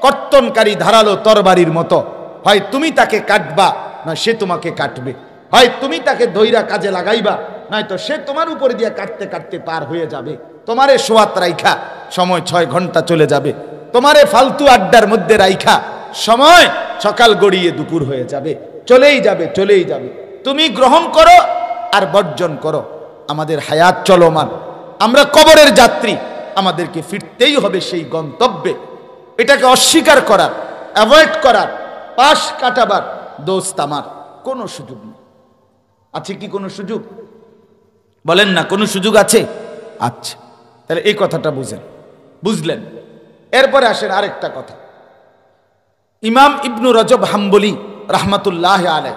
কর্তনকারী ধারালো তরবারির মতো। হয় তুমি তাকে কাটবা, না সে তোমাকে কাটবে। হয় তুমি তাকে ধইরা কাজে লাগাইবা, নয়তো সে তোমার উপরে দিয়ে কাটতে কাটতে পার হয়ে যাবে। তোমারে সোয়াত রাইখা সময় 6 ঘন্টা চলে যাবে, তোমারে ফালতু আড্ডার মধ্যে রাইখা সময় সকাল গড়িয়ে দুপুর হয়ে যাবে, চলেই যাবে, চলেই যাবে। তুমি গ্রহণ করো আর বর্জন করো। আমাদের হায়াত চলমান, আমরা কবরের যাত্রী, আমাদেরকে ফিরতেই হবে সেই গন্তব্যে। এটাকে অস্বীকার করার, অ্যাভয়েড করার, পাশ কাটাবার দোস্ত আমার কোনো সুযোগ নেই। আছে কি কোনো সুযোগ? বলেন না, কোনো সুযোগ আছে? আচ্ছা, তাহলে এই কথাটা বুঝেন, বুঝলেন? এরপরে আসেন আরেকটা কথা। ইমাম ইবনু রজব হাম্বলি রাহমাতুল্লাহ আলাইহ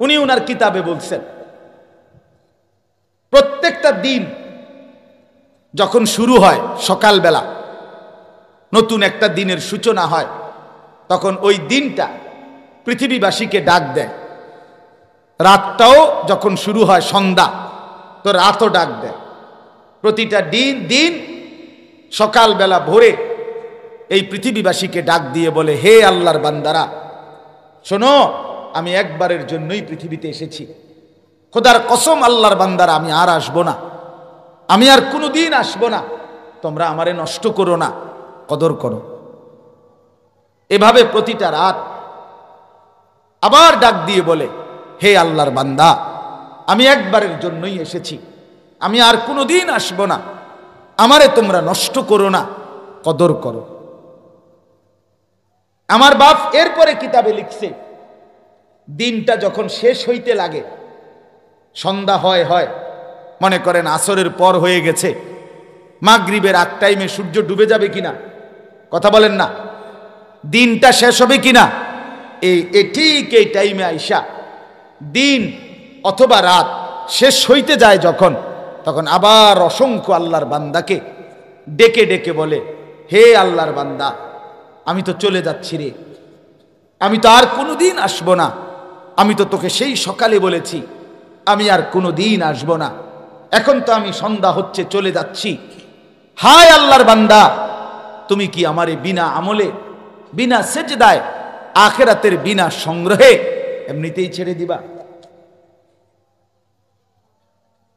উনি ওনার কিতাবে বলছেন, প্রত্যেকটা দিন যখন শুরু হয় সকালবেলা, নতুন একটা দিনের সূচনা হয়, তখন ওই দিনটা পৃথিবীবাসীকে ডাক দেয়। রাতটাও যখন শুরু হয় সন্ধ্যা, তো রাতও ডাক দেয়। প্রতিটা দিন সকালবেলা ভোরে এই পৃথিবীবাসীকে ডাক দিয়ে বলে, হে আল্লাহর বান্দারা, শোনো, আমি একবারের জন্যই পৃথিবীতে এসেছি। খোদার কসম আল্লাহর বান্দারা, আমি আর আসবো না, আমি আর কোনোদিন আসবো না, তোমরা আমারে নষ্ট করো না, কদর করো। এভাবে প্রতিটা রাত আবার ডাক দিয়ে বলে, হে আল্লাহর বান্দা, আমি একবারের জন্যই এসেছি, আমি আর কোনোদিন আসবো না, আমারে তোমরা নষ্ট করো না, কদর করো। আমার বাপ এরপরে কিতাবে লিখছে, দিনটা যখন শেষ হইতে লাগে, সন্ধ্যা হয়, মনে করেন আসরের পর হয়ে গেছে, মাগরিবের আগ টাইমে সূর্য ডুবে যাবে কিনা, কথা বলেন না, দিনটা শেষ হবে কিনা, ঠিক এই টাইমে আইসা দিন অথবা রাত শেষ হইতে যায় যখন, তখন আবার অসংখ্য আল্লাহর বান্দাকে ডেকে ডেকে বলে, হে আল্লাহর বান্দা, আমি তো চলে যাচ্ছি রে, আমি তো আর কোনোদিন আসবো না, আমি তো তোকে সেই সকালে বলেছি আমি আর কোনোদিন আসবো না, এখন তো আমি সন্ধ্যা হচ্ছে চলে যাচ্ছি, হায় আল্লাহর বান্দা, তুমি কি আমারে বিনা আমলে, বিনা সেজদায়, আখিরাতের বিনা সংগ্রহে এমনিতেই ছেড়ে দিবা?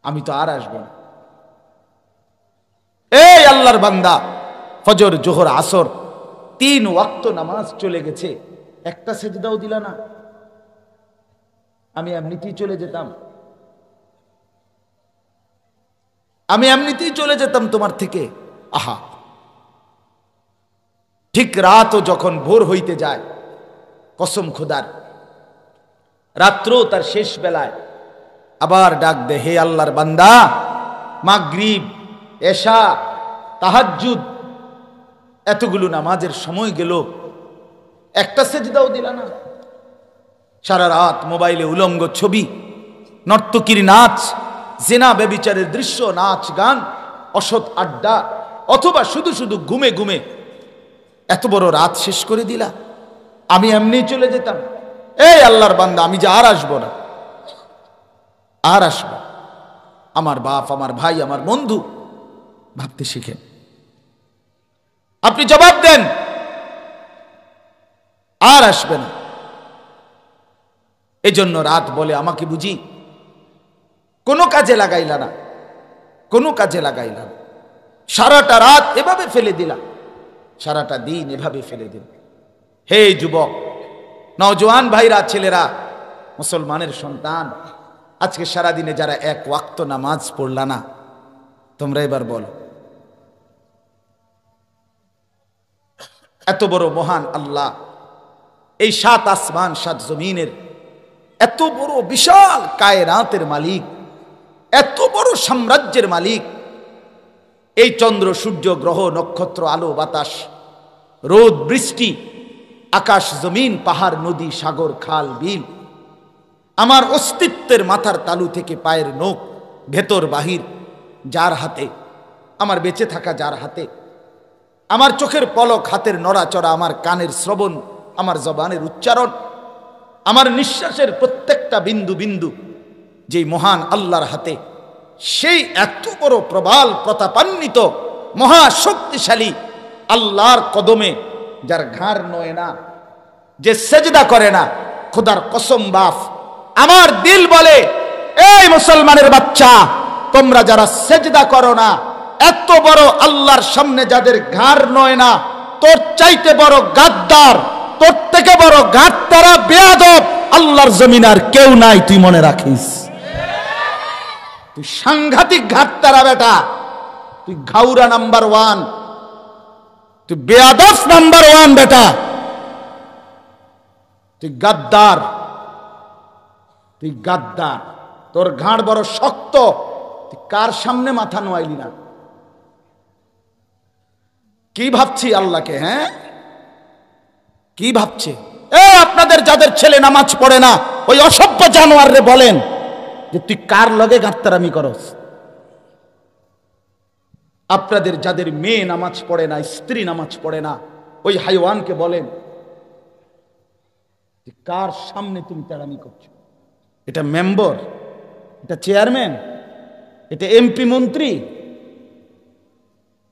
আমি তো আর আসবো না। এই আল্লাহর বান্দা, ফজর জোহর আসর 3 ওয়াক্ত নামাজ চলে গেছে, একটা সেজদাও দিলা না, আমি এমনিতেই চলে যেতাম, আমি এমনিতেই চলে যেতাম তোমার থেকে। আহা, ঠিক রাতও যখন ভোর হইতে যায়, কসম খোদার, রাত্র তার শেষ বেলায় আবার ডাক দে, হে আল্লাহর বান্দা, মাগরিব, এশা, তাহাজ্জুদ, এতগুলো নামাজের সময় গেল, একটা সেজদাও দিলা না। সারা রাত মোবাইলে উলঙ্গ ছবি, নর্তকীর নাচ, জেনা ব্যভিচারের দৃশ্য, নাচ গান, অসৎ আড্ডা, অথবা শুধু শুধু ঘুমে ঘুমে এত বড় রাত শেষ করে দিলা, আমি এমনি চলে যেতাম। এই আল্লাহর বান্দা, আমি যে আর আসবো না, আর আসবো। আমার বাপ, আমার ভাই, আমার বন্ধু, ভাবতে শিখেন। আপনি জবাব দেন, আর আসবে না। এজন্য রাত বলে, আমাকে বুঝি কোনো কাজে লাগাইলা না, কোনো কাজে লাগাইলা না, সারাটা রাত এভাবে ফেলে দিলা, সারাটা দিন এভাবে ফেলে দিল। হে যুবক, নওজোয়ান ভাইরা, ছেলেরা, মুসলমানের সন্তান, আজকে সারাদিনে যারা 1 ওয়াক্ত নামাজ পড়লা না, তোমরা এবার বলো, এত বড় মহান আল্লাহ, এই 7 আসমান 7 জমিনের এত বড় বিশাল কায়নাতের মালিক, এত বড় সাম্রাজ্যের মালিক, এই চন্দ্র সূর্য গ্রহ নক্ষত্র আলো বাতাস রোদ বৃষ্টি আকাশ জমিন পাহাড় নদী সাগর খাল বিল, আমার অস্তিত্বের মাথার তালু থেকে পায়ের নখ ভেতর বাহির যার হাতে, আমার বেঁচে থাকা যার হাতে, আমার চোখের পলক, হাতের নড়াচড়া, আমার কানের শ্রবণ, আমার জবানের উচ্চারণ, আমার নিঃশ্বাসের প্রত্যেকটা বিন্দু বিন্দু যেই মহান আল্লাহর হাতে, সেই এত বড় প্রবাল প্রতাপান্বিত মহাশক্তিশালী আল্লাহর কদমে যার ঘাড় নয় না, যে সেজদা করে না, খোদার কসম বাপ, আমার দিল বলে, এই মুসলমানের বাচ্চা, তোমরা যারা সেজদা করো না, এত বড় আল্লাহর সামনে যাদের ঘাড় নয় না, তোর চাইতে বড় গাদ্দার, তোর থেকে বড় গাদ্দারা, বেয়াদব আল্লাহর জমিন আর কেউ নাই, তুই মনে রাখিস। তুই সাংঘাতিক গাদ্দারা বেটা, তুই ঘাউরা নাম্বার 1, তুই বেয়াদব নাম্বার 1 বেটা, তুই গাদ্দার, তুই গাদ্দার, তোর ঘাড় বড় শক্ত, তুই কার সামনে মাথা নোয়াইলি না? কি ভাবছি আল্লাহকে? হ্যাঁ, কি ভাবছে? আপনাদের যাদের ছেলে নামাজ পড়ে না, ওই অসভ্য জানোয়াররে বলেন যে তুই কার লগে গাত্তারামি করস। আপনাদের যাদের মেয়ে নামাজ পড়ে না, স্ত্রী নামাজ পড়ে না, ওই হাইওয়ানকে বলেন যে কার সামনে তুমি তেড়ামি করছো। এটা মেম্বার, এটা চেয়ারম্যান, এটা এমপি মন্ত্রী,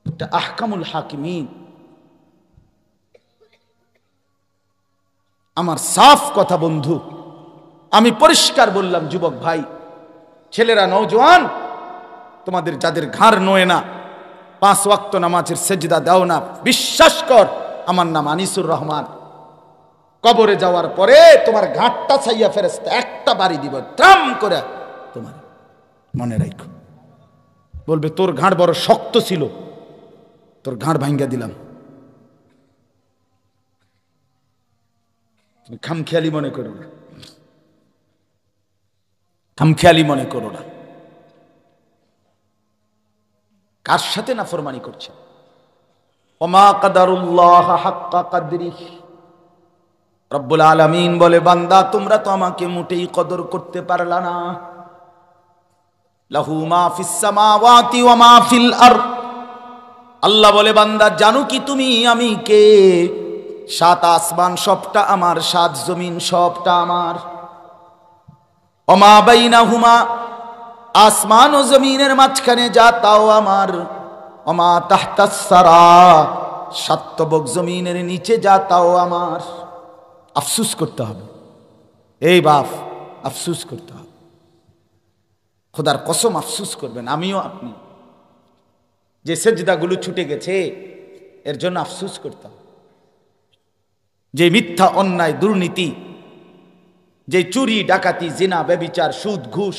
এটা আহকামুল হাকিমিন। আমার সাফ কথা বন্ধু, আমি পরিষ্কার বললাম, যুবক ভাই, ছেলেরা, নওজোয়ান, তোমাদের যাদের ঘাড় নোয়ে না, 5 ওয়াক্ত নামাজের সেজদা দাও না, বিশ্বাস কর, আমার নাম আনিসুর রহমান, কবরে যাওয়ার পরে তোমার ঘাটটা ছাইয়া ফেরেশতা একটা বাড়ি দিব, ট্রাম করে। তোমার মনে রাখো, বলবে তোর ঘাড় বড় শক্ত ছিল, তোর ঘাড় ভাঙ্গা দিলাম। তুমি খামখেয়ালি মনে করো না, খামখেয়ালি মনে করো না। কার সাথে নাফরমানি করছে? ওমা কাদারুল্লাহ হাক্কা কাদরিহি, রব্বুল আলামিন বলে, বান্দা তোমরা তো আমাকে মোটেই কদর করতে পারলা না। লাহু মা ফিস সামাওয়াতি ওয়া মা ফিল আরদ, আল্লাহ বলে, বান্দা জানো কি তুমি আমি কে? 7 আসমান সবটা আমার, 7 জমিন সবটা আমার। ওয়া মা বাইনাহুমা, আসমান ও জমিনের মাঝখানে যা তাও আমার। ওয়া মা তাহতাস সারা, 7 তবক জমিনের নিচে যা তাও আমার। আফসোস করতে হবে, এই বাপ, আফসোস করতে হবে। খোদার কসম আফসোস করবেন, আমিও আপনি, যে সেজদাগুলো ছুটে গেছে এর জন্য আফসোস করতে হবে। যে মিথ্যা, অন্যায়, দুর্নীতি, যে চুরি, ডাকাতি, জিনা, ব্যভিচার, সুদ, ঘুষ,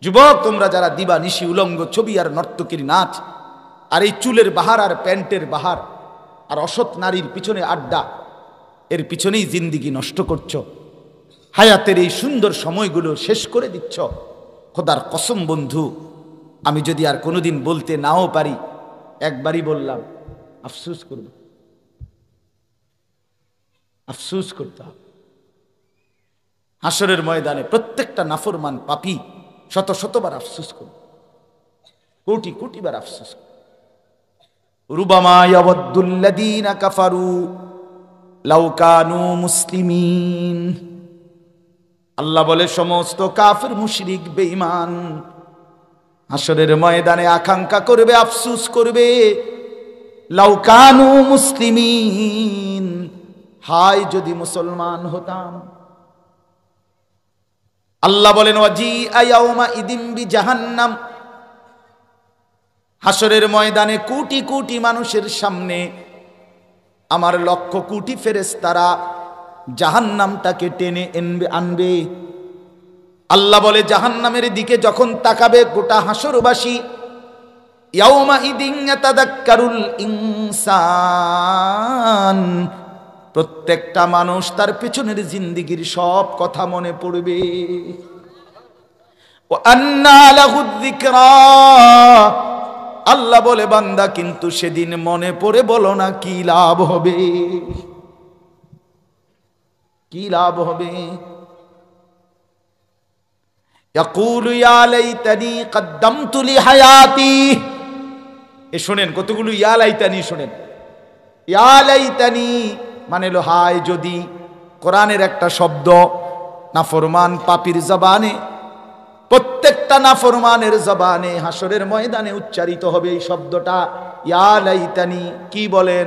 যুবক তোমরা যারা দিবা নিশি উলঙ্গ ছবি আর নর্তকীর নাচ, আর এই চুলের বাহার আর প্যান্টের বাহার আর অসৎ নারীর পিছনে আড্ডা, এর পিছনেই জিন্দিগি নষ্ট করছ, হায়াতের এই সুন্দর সময়গুলো শেষ করে দিচ্ছ। খোদার কসম বন্ধু, আমি যদি আর কোনোদিন বলতে নাও পারি, একবারই বললাম, আফসোস করব, আফসোস করতে হবে। হাসরের ময়দানে প্রত্যেকটা নাফরমান পাপী শত শতবার আফসোস করবে, কোটি কোটিবার আফসোস করবে। রুবামা ইয়াওয়াদ্দুল্লাযীনা কাফারু লাউ কানু মুসলিমিন, আল্লাহ বলে, সমস্ত কাফির, মুশরিক, বেঈমান হাসরের ময়দানে আকাঙ্ক্ষা করবে, আফসোস করবে, লাউ কানু মুসলিমিন, হায় যদি মুসলমান হতাম। আল্লাহ বলেন, ওয়াজিআ ইয়াউমা ইদিন বিজাহান্নাম, হাসরের ময়দানে কোটি কোটি মানুষের সামনে আমার লক্ষ কোটি ফেরেশতারা জাহান্নামটাকে টেনে আনবে। আল্লাহ বলে, জাহান্নামের দিকে যখন তাকাবে গোটা হাসরবাসী, ইয়াউমা ইদিন ইয়াতাযাক্কারুল ইনসান, প্রত্যেকটা মানুষ তার পেছনের জিন্দেগির সব কথা মনে পড়বে। ওয়া আন্না লাহুয যিকরা, আল্লাহ বলে, বান্দা কিন্তু সেদিন মনে পড়ে বলো না কি লাভ হবে, কি লাভ হবে। ইয়াকুলু ইয়া লাইতানি কদ্দামতু লিহায়াতি, এ শুনেন কতগুলো ইয়া লাইতানি, শুনেন, ইয়া লাইতানি মানে হলো হায় যদি। কোরআনের একটা শব্দ নাফরমান পাপীর জবানে, প্রত্যেকটা নাফরমানের জবানে হাসরের ময়দানে উচ্চারিত হবে এই শব্দটা, ইয়া লাইতানি। কি বলেন?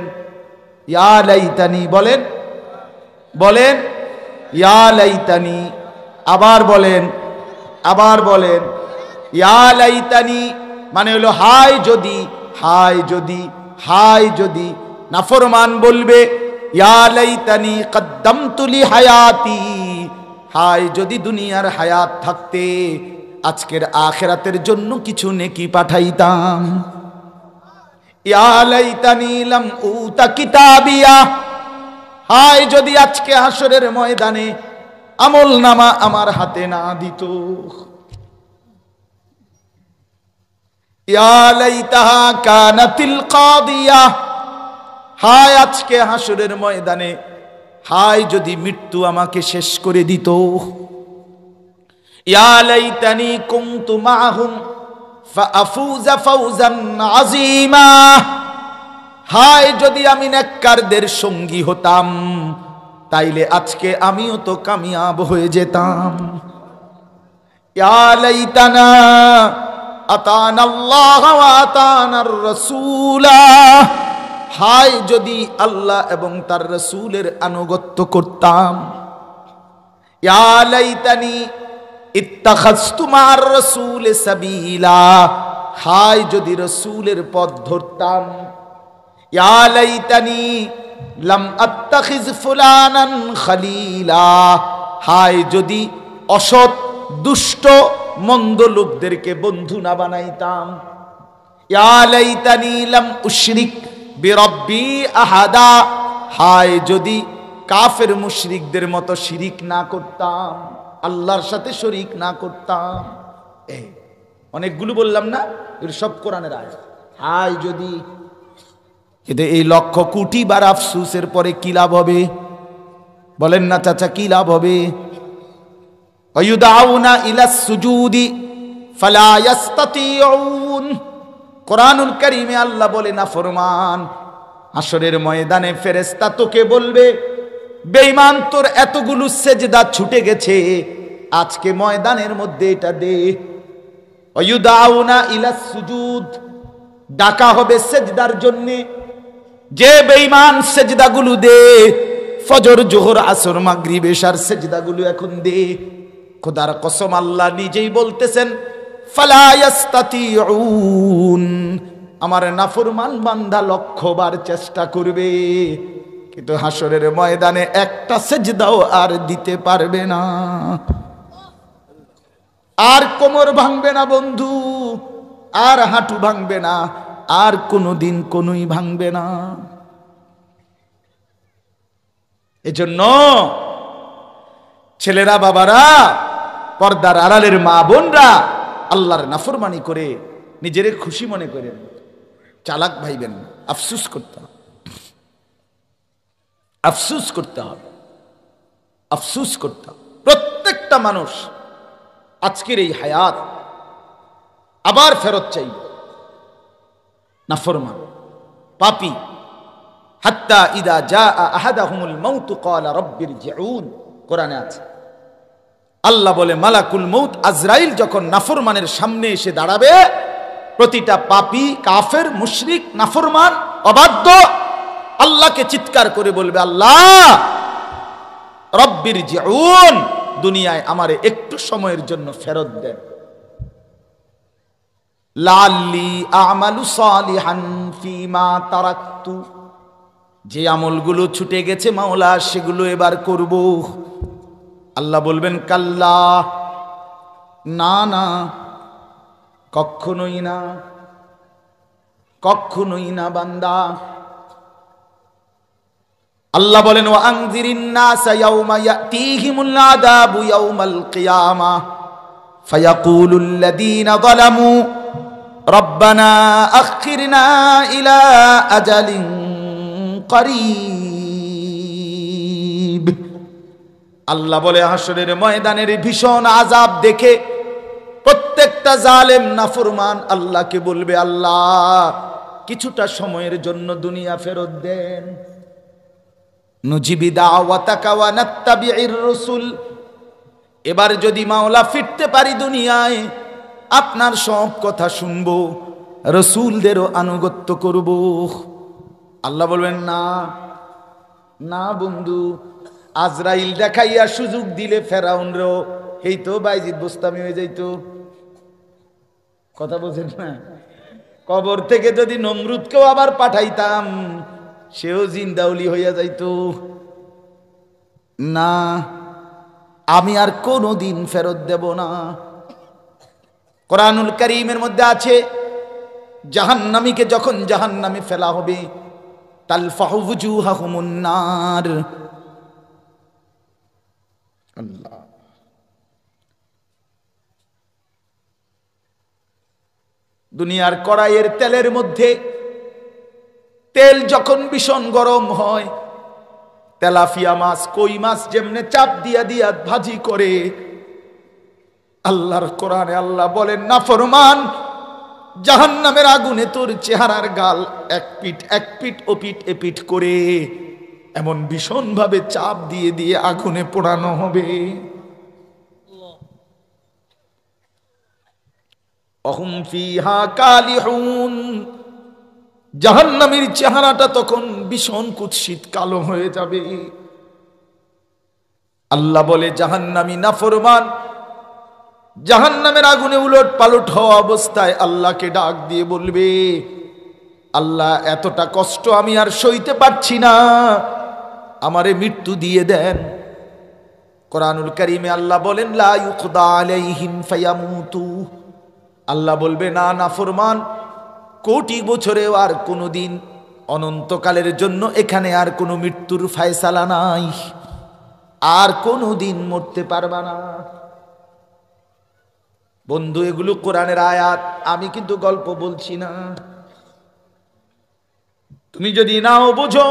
ইয়া লাইতানি বলেন, বলেন ইয়া লাইতানি, আবার বলেন, আবার বলেন, ইয়া লাইতানি মানে হলো হায় যদি, হায় যদি, হায় যদি। নাফরমান বলবে, ইয়া লাইতানি কদ্দামতু লিহায়াতি, হায় যদি দুনিয়ার হায়াত থাকতে আজকের আখিরাতের জন্য কিছু নেকি পাঠাইতাম। ইয়া লাইতানি লাম উতা কিতাবিয়া, হায় যদি আজকে হাসরের ময়দানে আমল নামা আমার হাতে না দিত। ইয়া লাইতাহা কানাতিল কাদিয়া, হায় আজকে হাসরের ময়দানে হায় যদি মৃত্যু আমাকে শেষ করে দিত। ইয়া লাইতানি কুনতু মাআহুম ফাআফুযা ফাওজান আযীমা, হায় যদি আমি নেককারদের সঙ্গী হতাম, তাইলে আজকে আমিও তো কামিয়াব হয়ে যেতাম। ইয়া লাইতানা আতানাল্লাহ ওয়া আতানার রাসূলা, হায় যদি আল্লাহ এবং তার রাসূলের আনুগত্য করতাম। ইয়া লাইতানি ইত্তাখাযতু মা'আর রাসূলি সাবিলা, হায় যদি রাসূলের পথ ধরতাম। ইয়া লাইতানি লাম আত্তাখিজ ফুলানান খলিলা, হায় যদি অসৎ দুষ্ট মন্দ লোকদেরকে বন্ধু না বানাইতাম। ইয়া লাইতানি লাম উশরিক বিরব্বি আহাদা, হায় যদি কাফের মুশরিকদের মতো শিরিক না করতাম, আল্লাহর সাথে শরীক না করতাম। এই অনেকগুলো বললাম না, এর সব কোরআনের আয়াত। হায় যদি, এতে এই লক্ষ কোটি বার আফসোসের পরে কি লাভ হবে? বলেন না চাচা, কি লাভ হবে? ওয়ায়ুদাউনা ইলাস সুজুদি ফালা ইস্তাতিউন, কোরআনুল কারীমে আল্লাহ বলে না ফরমান হাশরের ময়দানে ফেরেশতা তোকে বলবে, বেঈমান তোর এতগুলো সেজদা ছুটে গেছে, আজকে ময়দানের মধ্যে এটা দে। ওয়ায়ুদাউনা ইলাস সুজুদ, ডাকা হবে সেজদার জন্য। যে বেঈমান সেজদাগুলো দে, ফজর জোহর আসর মাগরিব এশার সেজদাগুলো এখন দে। খোদার কসম আল্লাহ নিজেই বলতেছেন ফালা ইস্তাতিউন, আমার নাফরমান বান্দা লক্ষবার চেষ্টা করবে, কিন্তু হাশরের ময়দানে একটা সেজদাও আর দিতে পারবে না। আর কোমর ভাঙবে না বন্ধু, আর হাঁটু ভাঙবে না, আর কোনোদিন কোনোই ভাঙবে না। এজন্য ছেলেরা, বাবারা, পর্দার আড়ালের মা বোনরা আল্লাহর নাফরমানি করে নিজেরে খুশি মনে করেন, চালাক ভাইবেন, আফসোস করতে হবে, আফসোস করতে হবে, আফসোস করতে হবে। প্রত্যেকটা মানুষ আজকের এই হায়াত আবার ফেরত চাইবে। নাফরমান পাপী, হাত্তা ইদা জাআ আহাদাহুমুল মাউত ক্বালা রাব্বিরজিউন, কোরআনে আছে। আল্লাহ বলে মালাকুল মউত আজরাইল যখন নাফরমানের সামনে এসে দাঁড়াবে, প্রতিটা পাপী, কাফের, মুশরিক, নাফরমান, অবাধ্য আল্লাহকে চিৎকার করে বলবে, আল্লাহ রাব্বিরজিউন, দুনিয়ায় আমারে একটু সময়ের জন্য ফেরত দেন। লাআল্লি আমালু সালিহান ফীমা তারাকতু, যে আমলগুলো ছুটে গেছে মাওলা সেগুলো এবার করব। আল্লাহ বলবেন কাল্লা, না না, কখনোই না, কখনোই না বান্দা। আল্লাহ বলেন ওয়া আনজিরিন নাসা ইয়াওমা ইয়াতিহিমুল আযাবু ইয়াওমাল কিয়ামাহ ফায়াকুলুল লাযীনা যালামু রব্বানা আখিরনা ইলা আজালিন করিব। আল্লাহ বলে হাশরের ময়দানের ভীষণ আযাব দেখে প্রত্যেকটা জালেম নাফরমান আল্লাহকে বলবে, আল্লাহ কিছুটা সময়ের জন্য দুনিয়া ফেরত দেন। নুজিবি দাওয়াতাকা ওয়া নাত্তাবি'ir রাসূল, এবার যদি মাওলা ফিরতে পারি দুনিয়ায়, আপনার সব কথা শুনবো, রাসূলদেরও আনুগত্য করব। আল্লাহ বলবেন না না বন্ধু, আজরাইল দেখাইয়া সুযোগ দিলে ফেরাউনরেও এই তো বাইজিদ বোস্তামি হয়ে যাইতো। কথা বোঝেন না? কবর থেকে যদি নমরুদকেও আবার পাঠাইতাম, সেও জিন্দাউলি হইয়া যাইতো। না, আমি আর কোনোদিন ফেরত দেব না। কোরআনুল কারীমের মধ্যে আছে, জাহান্নামীকে যখন জাহান্নামে ফেলা হবে, তালফাহু ওয়ুজুহাহুমুন নার। আল্লাহ, দুনিয়ার কড়াইয়ের তেলের মধ্যে তেল যখন ভীষণ গরম হয়, তেলাপিয়া মাছ, কই মাছ যেমনে চাপ দিয়া দিয়া ভাজি করে, আল্লাহর কোরআনে আল্লাহ বলেন নাফরমান জাহান্নামের আগুনে তোর চেহারার গাল এক পিঠ ওপিঠ এপিঠ করে এমন ভীষণ ভাবে চাপ দিয়ে দিয়ে আগুনে পোড়ানো হবে। অহুম ফিহা কালিহুন, জাহান্নামীর চেহারাটা তখন ভীষণ কুৎসিত কালো হয়ে যাবে। আল্লাহ বলে জাহান্নামী নাফরমান জাহান্নামের আগুনে উলট পালট হওয়া অবস্থায় আল্লাহকে ডাক দিয়ে বলবে, আল্লাহ এতটা কষ্ট আমি আর সইতে পারছি না, আমারে মৃত্যু দিয়ে দেন। কোরআনুল কারীমে আল্লাহ বলেন লা ইউকদা আলাইহিম ফায়ামুতু, আল্লাহ বলবে না নাফরমান, কোটি বছরেও আর কোনোদিন, অনন্তকালের জন্য এখানে আর কোনো মৃত্যুর ফায়সালা নাই, আর কোনোদিন মরতে পারবা না। বন্ধু এগুলো কোরআনের আয়াত, আমি কিন্তু গল্প বলছি না। তুমি যদি নাও বোঝো,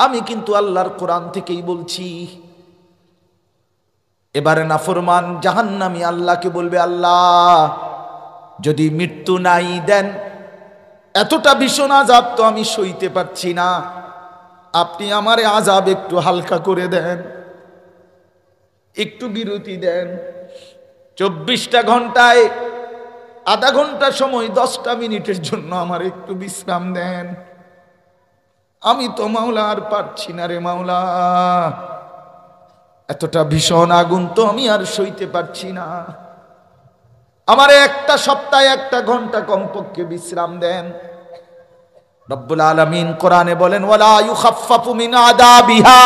আমি কিন্তু আল্লাহর কোরআন থেকেই বলছি। এবারে নাফরমান জাহান্নামী আল্লাহকে বলবে, আল্লাহ যদি মৃত্যু নাই দেন, এতটা ভীষণ আযাব তো আমি সইতে পারছি না, আপনি আমারে আযাব একটু হালকা করে দেন, একটু বিরতি দেন। 24টা ঘন্টায় আধা ঘন্টা সময় 10টা মিনিটের জন্য আমার একটু বিশ্রাম দেন, আমি তো মাওলা আর পারছি না রে মাওলা, এতটা ভীষণ আগুন তো আমি আর সইতে পারছি না, আমারে একটা সপ্তাহে 1 ঘন্টা কমপক্ষে বিশ্রাম দেন। রব্বুল আলামিন কোরআনে বলেন ওয়ালা ইউখাফফাফু মিন আযাবিহা,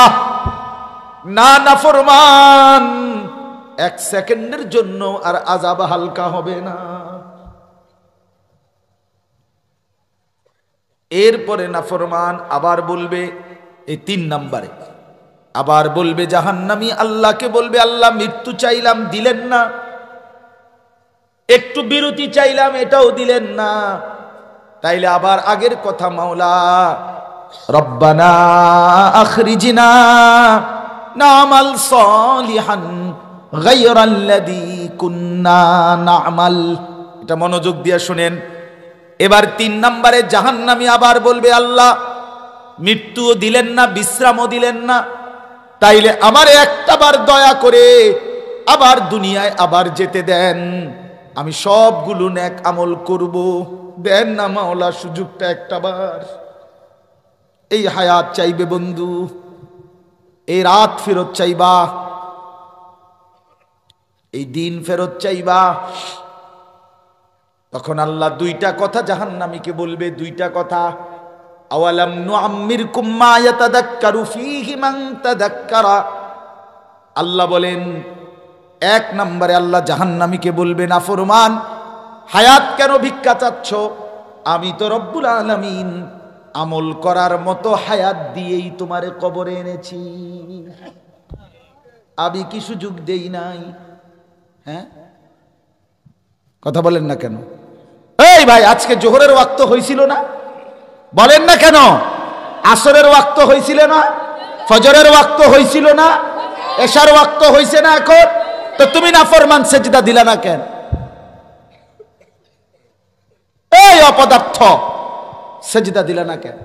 না নাফরমান 1 সেকেন্ডের জন্য আর আযাব হালকা হবে না। এরপরে নাফরমান আবার বলবে, এই 3 নম্বরে আবার বলবে জাহান্নামী আল্লাহকে বলবে, আল্লাহ মৃত্যু চাইলাম দিলেন না, একটু বিরতি চাইলাম এটাও দিলেন না, তাইলে আবার আগের কথা মাওলা রব্বানা আখরিজনা না'মাল সালিহান গায়রাল্লাযী কুন্না না'মাল। এটা মনোযোগ দিয়ে শুনেন। এবার 3 নম্বরে জাহান্নামী আবার বলবে, আল্লাহ মৃত্যুও দিলেন না, বিশ্রামও দিলেন না, তাইলে আমারে একটাবার দয়া করে আবার দুনিয়ায় আবার যেতে দেন, আমি সবগুলো নেক আমল করব, দেন না মাওলা সুযোগটা একটাবার। এই হায়াত চাইবে বন্ধু, এই রাত ফেরত চাইবা, এই দিন ফেরত চাইবা। তখন আল্লাহ 2টা কথা জাহান্নামীকে বলবে, 2টা কথা। আওয়ালাম নুআম্মিরকুম মা ইয়াতাযাক্কারু ফীহি মান তাযাক্কারা, আল্লাহ বলেন 1 নম্বরে আল্লাহ জাহান্নামীকে বলবে, নাফরমান হায়াত কেন ভিক্ষা চাচ্ছ, আমি তো রব্বুল আলামিন আমল করার মতো হায়াত দিয়েই তোমারে কবরে এনেছি, আমি কি সুযোগ দেই নাই? হ্যাঁ, কথা বলেন না কেন? এই ভাই, আজকে জোহরের ওয়াক্ত হয়েছিল না? বলেন না কেন? আসরের ওয়াক্ত হয়েছিল না? ফজরের ওয়াক্ত হয়েছিল না? এশার ওয়াক্ত হয়েছে না এখন? তো তুমি নাফরমান সেজদা দিলা না কেন? এই অপদার্থ, সেজদা দিলা না কেন?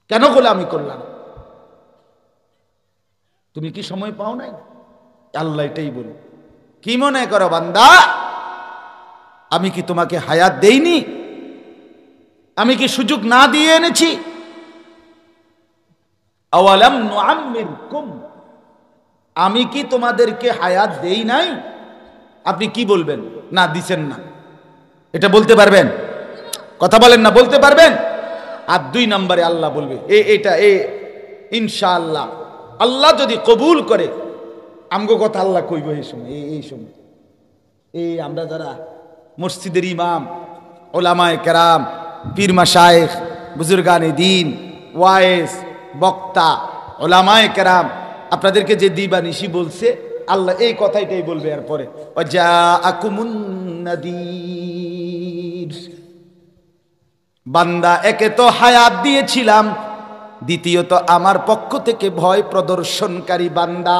কেন গোলামি করলাম? তুমি কি সময় পাও নাই? আল্লাহ এটাই বলে, কি মনে করো বান্দা, আমি কি তোমাকে হায়াত দেইনি? আমি কি সুযোগ না দিয়ে এনেছি? আওয়ালাম নুআম্মিরকুম, আমি কি তোমাদেরকে হায়াত দেই নাই? আপনি কি বলবেন? না দিছেন না, এটা বলতে পারবেন? কথা বলেন না, বলতে পারবেন? আর 2 নম্বরে আল্লাহ বলবে, এটা ইনশাআল্লাহ আল্লাহ যদি কবুল করে, আমগো কথা আল্লাহ কইব এই সময়, এই সময় আমরা যারা মসজিদের ইমাম, ওলামায়ে কেরাম, পীর মাশায়েখ, বুজুর্গানে দ্বীন, ওয়াইজ, বক্তা, ওলামায়ে কেরাম আপনাদেরকে যে দিবানিশি বলছে, আল্লাহ এই কথাইটাই বলবে। এরপরে ওয়াজাআকুমুন নাযীর, বান্দা একে তো হায়াত দিয়েছিলাম, দ্বিতীয়ত আমার পক্ষ থেকে ভয় প্রদর্শনকারী বান্দা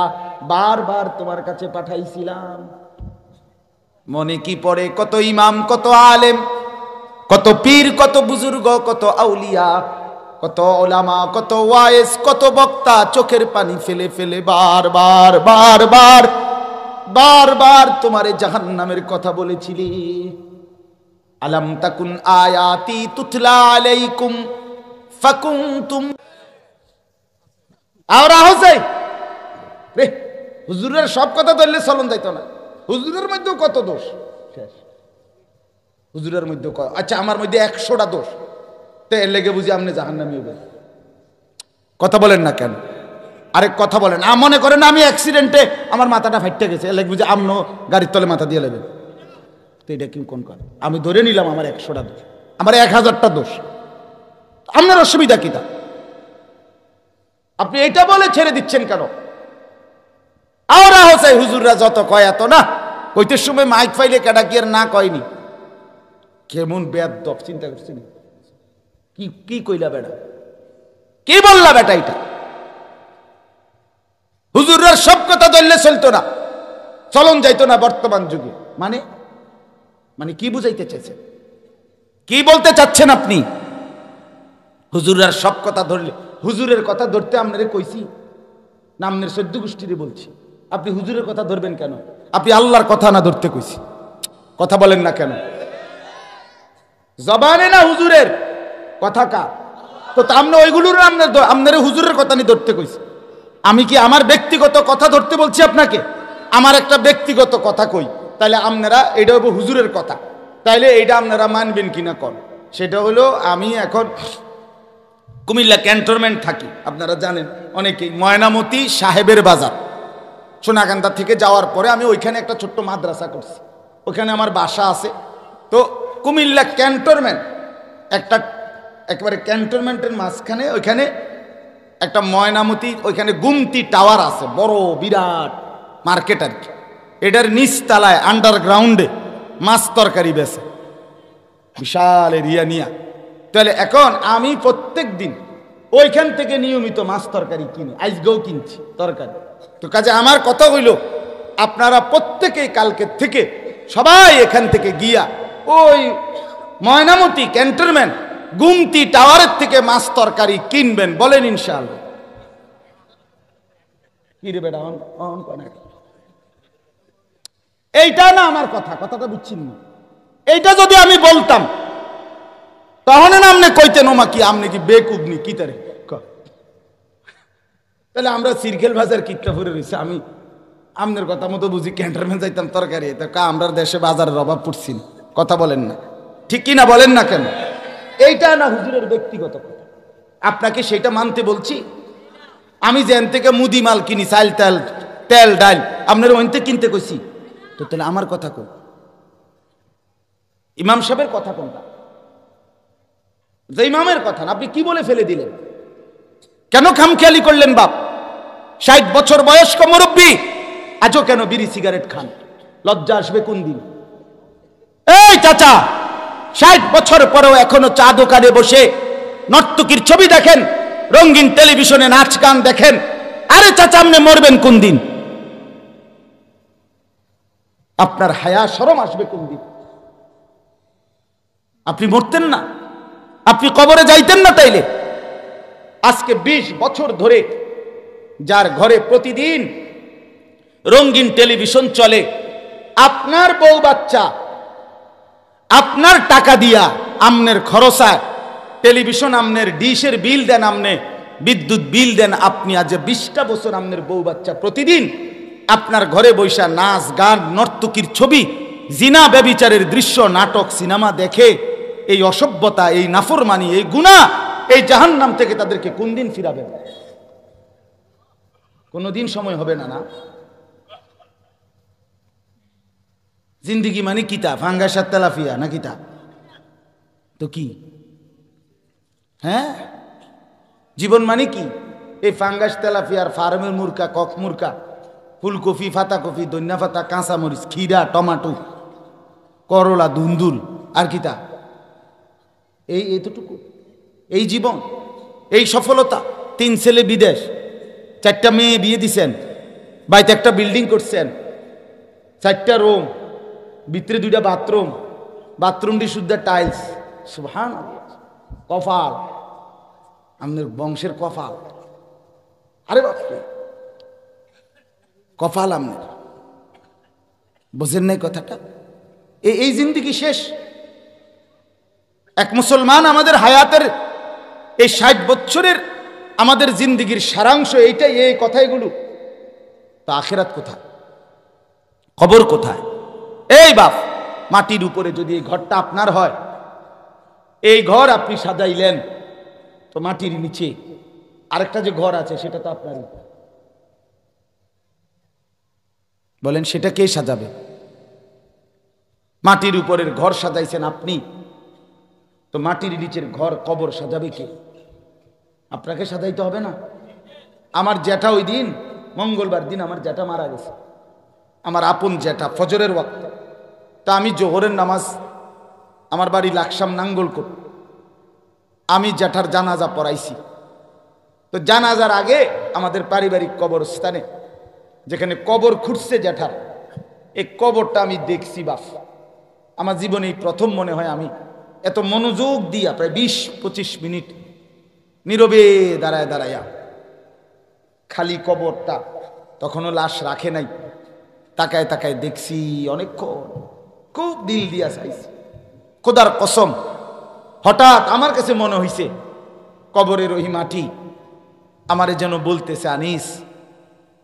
বারবার তোমার কাছে পাঠাইছিলাম। মনে কি পড়ে কত ইমাম, কত আলেম, কত পীর, কত বুজুর্গ, কত আউলিয়া, কত ওলামা, কত ওয়াইজ, কত বক্তা চোখের পানি ফেলে ফেলে বারবার বারবার বারবার তোমারে জাহান্নামের কথা বলেছিলি। আলাম তাকুন আয়াতি তুতলা আলাইকুম ফাকুনতুম। আর হচ্ছে রে হুজুরের সব কথা ধরলে চলন যাইতো না। হুজুরের মধ্যেও কত দোষ, হুজুরের মধ্যে আচ্ছা আমার মধ্যে 100টা দোষ, তো এর লেগে বুঝি আপনি জাহান্নামী হবেন। কথা বলেন না কেন? আরেক কথা বলেন, মনে করেন আমি অ্যাক্সিডেন্টে আমার মাথাটা ফাইটে গেছে, এর লেগে বুঝি আমনো গাড়ির তলে মাথা দিয়ে নেবেন, তো এটা কি কোন কথা? আমি ধরে নিলাম আমার 100টা দোষ, আমার 1000টা দোষ, আপনার অসুবিধা কি? তা আপনি এটা বলে ছেড়ে দিচ্ছেন কেন? আওরা হচ্ছে হুজুররা যত কয় এত না, কইতে সময় মাইক ফাইলে কেডা কি আর না কয়নি। কেমন বেয়াদব চিন্তা করছেন? কি কি কইলা বেটা, কি বললা বেটা? এটা হুজুররা সব কথা ধরলে চলতো না, চলন যাইতো না বর্তমান যুগে। মানে মানে কি বুঝাইতে চাইছেন? কি বলতে চাচ্ছেন আপনি? হুজুররা সব কথা ধরলে, হুজুরের কথা ধরতে আপনারে কইছি না আপনার 14 গোষ্ঠীরে বলছি? আপনি হুজুরের কথা ধরবেন কেন? আপনি আল্লাহর কথা না ধরতে কইছি? কথা বলেন না কেন? জবানে না হুজুরের কথা কার? তো আপনি ওইগুলোর আপনার হুজুরের কথা নিয়ে ধরতে কইছি। আমি কি আমার ব্যক্তিগত কথা ধরতে বলছি আপনাকে? আমার একটা ব্যক্তিগত কথা কই, তাহলে আপনারা এটা হবো হুজুরের কথা, তাইলে এটা আপনারা মানবেন কিনা কর। সেটা হলো আমি এখন কুমিল্লা ক্যান্টনমেন্ট থাকি, আপনারা জানেন অনেকেই। ময়নামতি সাহেবের বাজার সোনাকান্দা থেকে যাওয়ার পরে আমি ওইখানে একটা ছোট্ট মাদ্রাসা করছি, ওখানে আমার বাসা আছে। তো কুমিল্লা ক্যান্টনমেন্ট একটা একেবারে ক্যান্টনমেন্টের মাঝখানে ওইখানে একটা ময়নামতি, ওইখানে গুমতি টাওয়ার আছে, বড় বিরাট মার্কেট আর কি। এটার নিচতলায় আন্ডারগ্রাউন্ডে মাছ তরকারি বেচে, বিশাল এরিয়া নিয়া। তাহলে এখন আমি প্রত্যেক দিন ওইখান থেকে নিয়মিত মাছ তরকারি কিনি, আজকেও কিনছি তরকারি। তো কাজে আমার কথা হইল, আপনারা প্রত্যেকেই কালকে থেকে সবাই এখান থেকে গিয়া ওই ময়নামতি ক্যান্টনমেন্ট গুমতি টাওয়ারের থেকে মাছ তরকারি কিনবেন, বলেন ইনশাআল্লাহ। কি রে বেটা, এইটা না আমার কথা, কথাটা বুঝছেন না? এইটা যদি আমি বলতাম তখন না আপনি কইতেন ওমা কি আপনি কি বেকুবনি কি তারে, তাহলে আমরা সিরকেল বাজার কিটটা ভরে রয়েছে। আমি আপনার কথা মতো বুঝি ক্যান্টনমেন্ট যাইতাম তরকারি, তো আমরা দেশে বাজারের অভাব পড়ছি না। কথা বলেন না, ঠিক কি না বলেন না কেন? এইটা না হুজুরের ব্যক্তিগত কথা, আপনাকে সেটা মানতে বলছি। আমি যেন থেকে মুদি মাল কিনি, চাল তেল তেল ডাল, আপনার ওইতে কিনতে কইছি, তো তাহলে আমার কথা কই? ইমাম সাহেবের কথা কোনটা? যে ইমামের কথা না, আপনি কি বলে ফেলে দিলেন? কেন খামখেয়ালি করলেন? বাপ 60 বছর বয়স্ক মুরব্বী, আজও কেন বিড়ি সিগারেট খান? লজ্জা আসবে কোন দিন? এই চাচা, 60 বছর পরেও এখনো চা দোকানে বসে নর্তকীর ছবি দেখেন, রঙিন টেলিভিশনে নাচ গান দেখেন। আরে চাচা, আপনি মরবেন কোন দিন? আপনার হায়া শরম আসবে কোন দিন? আপনি মরতেন না, আপনি কবরে যাইতেন না, তাইলে আজকে 20 বছর ধরে যার ঘরে প্রতিদিন রঙিন টেলিভিশন চলে, আপনার বউ বাচ্চা আপনার টাকা দিয়া আমনের খরচায় টেলিভিশন, আমনের ডিশের বিল দেন, আমনে বিদ্যুৎ বিল দেন। আপনি আজ 20টা বছর আমনের বউ বাচ্চা প্রতিদিন আপনার ঘরে বৈশা নাচ গান নর্তকীর ছবি, জিনা ব্যভিচারের দৃশ্য, নাটক সিনেমা দেখে এই অসভ্যতা, এই নাফরমানি, এই গুনাহ, এই জাহান্নাম থেকে তাদেরকে কোন দিন ফিরাবেন? কোনদিন সময় হবে না। না, জিন্দিগি মানে কিতা? ফাঙ্গাস আর তেলাফিয়া না কিতা? তো কি? হ্যাঁ, জীবন মানে কি? এই ফাঙ্গাস তেলাফিয়ার ফার্মের মুরকা, কক মুরকা, ফুলকপি, ফাতাকপি, দন্যা ফাতা, কাঁচা মরিচ, খিরা, টমাটো, করলা, ধুন্দুল, আর কিতা? এই এতটুকু এই জীবন? এই সফলতা, 3 ছেলে বিদেশ, 4টা মেয়ে বিয়ে দিছেন, বাড়িতে একটা বিল্ডিং করছেন, 4টা রুম, ভিতরে 2টা বাথরুম, বাথরুমটি শুদ্ধ টাইলস। সুবহানাল্লাহ, কপাল, আমাদের বংশের কপাল। আরে বাপরে, কপাল আমাদের, বোঝেন নাই কথাটা? এই জিন্দেগি শেষ। এক মুসলমান আমাদের হায়াতের এই 60 বছরের আমাদের জিন্দেগির সারাংশ এইটাই, এই কথাইগুলো। তো আখিরাত কোথায়? কবর কোথায়? এই বাপ, মাটির উপরে যদি এই ঘরটা আপনার হয়, এই ঘর আপনি সাজাইলেন, তো মাটির নিচে আরেকটা যে ঘর আছে সেটা তো আপনারই। বলেন সেটা কে সাজাবে? মাটির উপরের ঘর সাজাইছেন আপনি, তো মাটির নিচের ঘর কবর সাজাবে কে? আপনাকে সাজাইতে হবে না? আমার জ্যাঠা ওই দিন মঙ্গলবার দিন আমার জ্যাঠা মারা গেছে, আমার আপন জ্যাঠা, ফজরের ওয়াক্ত। তা আমি জোহরের নামাজ, আমার বাড়ি লাকসাম নাঙ্গলকোট, আমি জ্যাঠার জানাজা পড়াইছি। তো জানাজার আগে আমাদের পারিবারিক কবরস্থানে যেখানে কবর খুঁড়ছে জ্যাঠার, এই কবরটা আমি দেখছি বাপ। আমার জীবনে প্রথম মনে হয় আমি এত মনোযোগ দিয়া প্রায় 20-25 মিনিট নীরবে দাঁড়ায় দাঁড়াইয়া খালি কবরটা, তখনও লাশ রাখে নাই, তাকায় তাকায় দেখছি অনেকক্ষণ, খুব দিল দিয়া চাইছি। খোদার কসম, হঠাৎ আমার কাছে মনে হইছে কবরের ওই মাটি আমারে যেন বলতেছে, আনিস,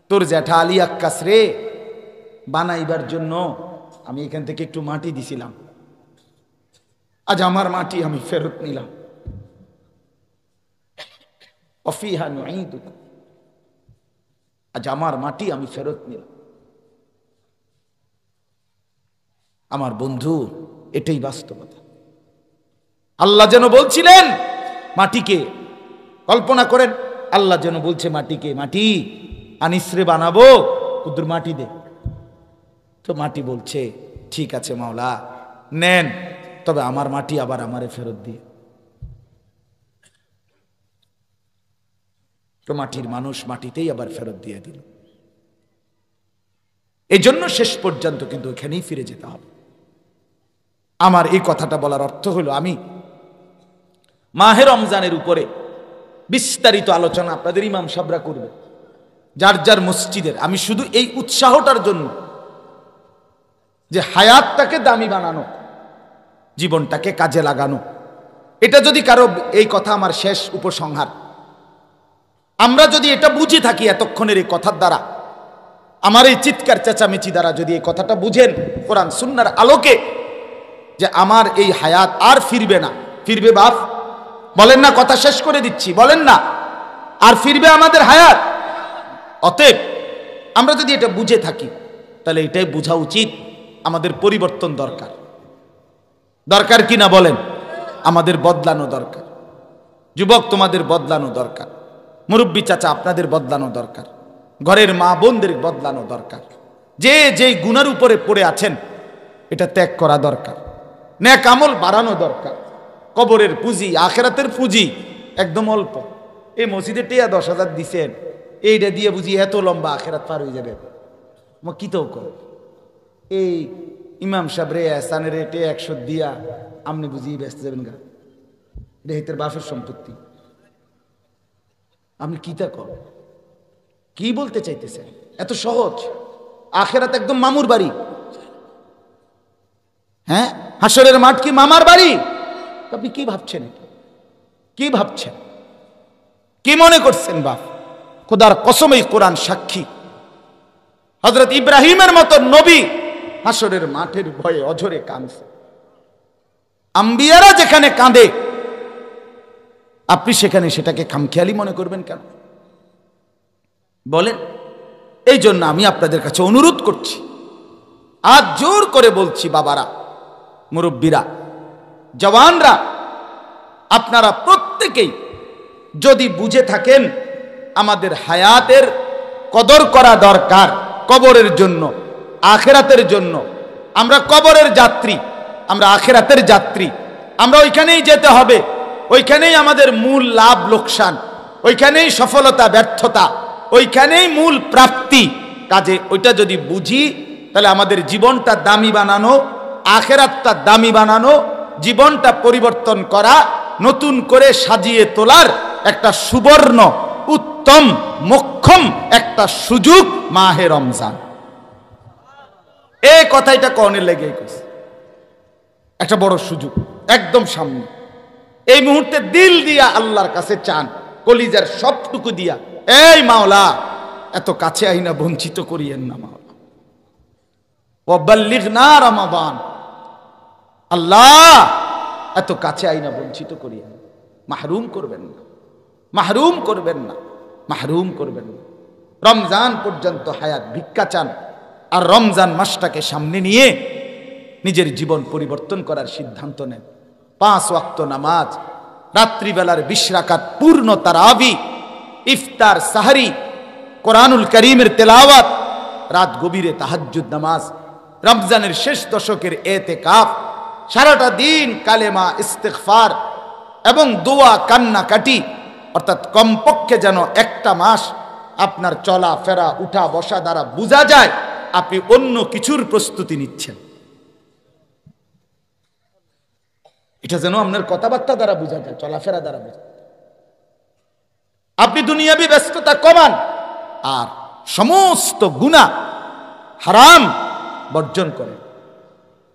তোর জ্যাঠা আলী আক্কাস রে বানাইবার জন্য আমি এখান থেকে একটু মাটি দিছিলাম, আজ আমার মাটি আমি ফেরত নিলাম। অফিহা নুঈদুক, আজ আমার মাটি আমি ফেরত নিলাম। আমার বন্ধু, এটাই বাস্তবতা। আল্লাহ যেন বলছিলেন মাটিকে, কল্পনা করেন, আল্লাহ যেন বলছে মাটিকে, মাটি আনিসরে বানাবো, কুদুর মাটি দে। তো মাটি বলছে, ঠিক আছে মাওলা, নেন, তবে আমার মাটি আবার আমারে ফেরত দিয়ে। তো মাটির মানুষ মাটিতেই আবার ফেরত দিয়ে দিল। এই জন্য শেষ পর্যন্ত কিন্তু এখানেই ফিরে যেতে হবে। আমার এই কথাটা বলার অর্থ হলো, আমি মাহে রমজানের উপরে বিস্তারিত আলোচনা আপনাদের ইমাম সাহেবরা করবে, যার যার মসজিদের। আমি শুধু এই উৎসাহটার জন্য যে হায়াতটাকে দামি বানানো, জীবনটাকে কাজে লাগানো, এটা যদি কারো, এই কথা আমার শেষ উপসংহার, আমরা যদি এটা বুঝে থাকি এতক্ষণের এই কথার দ্বারা, আমার এই চিৎকার চেঁচামেচি দ্বারা যদি এই কথাটা বুঝেন কোরআন সুন্নাহর আলোকে, যে আমার এই হায়াত আর ফিরবে না। ফিরবে বাপ? বলেন না, কথা শেষ করে দিচ্ছি, বলেন না, আর ফিরবে আমাদের হায়াত? অতএব আমরা যদি এটা বুঝে থাকি, তাহলে এটাই বোঝা উচিত আমাদের পরিবর্তন দরকার। দরকার কি না বলেন? আমাদের বদলানো দরকার। যুবক, তোমাদের বদলানো দরকার। মুরব্বী চাচা, আপনাদের বদলানো দরকার। ঘরের মা বোনদের বদলানো দরকার। যে যেই গুনার উপরে পড়ে আছেন, এটা ত্যাগ করা দরকার। নেক আমল বাড়ানো দরকার। কবরের পুঁজি, আখেরাতের পুঁজি একদম অল্প। এই মসজিদে টিয়া 10,000 দিছেন, এইটা দিয়ে বুঝি এত লম্বা আখেরাত পার হয়ে যাবে? কি তো কর, এই ইমাম সাহেব রে এসানের রেটে 100 দিয়া আপনি বুঝি ব্যস্ত যাবেন গা? এটা হেতের বাপের সম্পত্তি। আপনি কি তা কর, কি বলতে চাইতেছেন? এত সহজ। আখেরাত একদম মামুর বাড়ি। হ্যাঁ, হাসরের মাঠ কি মামার বাড়ি? আপনি কি ভাবছেন? কি ভাবছেন? কি মনে করছেন বাপ? খোদার কসম, এই কোরআন সাক্ষী, হযরত ইব্রাহিমের মতো নবী হাসরের মাঠের ভয়ে অঝরে কাঁদছে। আম্বিয়ারা যেখানে কাঁদে, আপনি সেখানে সেটাকে খামখেয়ালি মনে করবেন কেন? বলেন। এই জন্য আমি আপনাদের কাছে অনুরোধ করছি, আজ জোর করে বলছি, বাবারা, মুরব্বীরা, জওয়ানরা, আপনারা প্রত্যেকেই যদি বুঝে থাকেন আমাদের হায়াতের কদর করা দরকার, কবরের জন্য, আখেরাতের জন্য। আমরা কবরের যাত্রী, আমরা আখেরাতের যাত্রী, আমরা ওইখানেই যেতে হবে। ওইখানেই আমাদের মূল লাভ লোকসান, ওইখানেই সফলতা ব্যর্থতা, ওইখানেই মূল প্রাপ্তি। কাজে ওইটা যদি বুঝি তাহলে আমাদের জীবনটা দামি বানানো, আখেরাতটা দামি বানানো, জীবনটা পরিবর্তন করা, নতুন করে সাজিয়ে তোলার একটা সুবর্ণ উত্তম মোক্ষম একটা সুযোগ মাহে রমজান। এই কথাটা কনে লেগে গেছে, একটা বড় সুযোগ একদম সামনে। এই মুহূর্তে দিল দিয়া আল্লাহর কাছে চান, কলিজার সবটুকু দিয়া, এই মাওলা এত কাছে আইনা বঞ্চিত করিয়েন না মাওলা, ওয়াবাল্লিগনা রমাদান, আল্লাহ এত কাছে আইনা বঞ্চিত করিয়েন, মাহরুম করবেন না, মাহরুম করবেন না, মাহরুম করবেন না। রমজান পর্যন্ত হায়াত ভিক্ষা চান, আর রমজান মাসটাকে সামনে নিয়ে নিজের জীবন পরিবর্তন করার সিদ্ধান্ত নেন। 5 ওয়াক্ত নামাজ, রাত্রিবেলার 20 রাকাত পূর্ণ তারাবি, ইফতার সাহরি, কোরআনুল কারীমের তেলাওয়াত, রাত গভীরে তাহাজ্জুদ নামাজ, রমজানের শেষ দশকের এতেকাফ, সারাটা দিন কালেমা, ইস্তিগফার এবং দোয়া, কান্নাকাটি, অর্থাৎ কমপক্ষে যেন একটা মাস আপনার চলা ফেরা উঠা বসা দ্বারা বোঝা যায় আপনি অন্য কিছুর প্রস্তুতি নিচ্ছেন। এটা যেন আপনার কথাবার্তা দ্বারা বোঝা যায়, চলাফেরা দ্বারা বোঝা যায়। আপনি দুনিয়াবি ব্যস্ততা কমান, আর সমস্ত গুনাহ হারাম বর্জন করেন।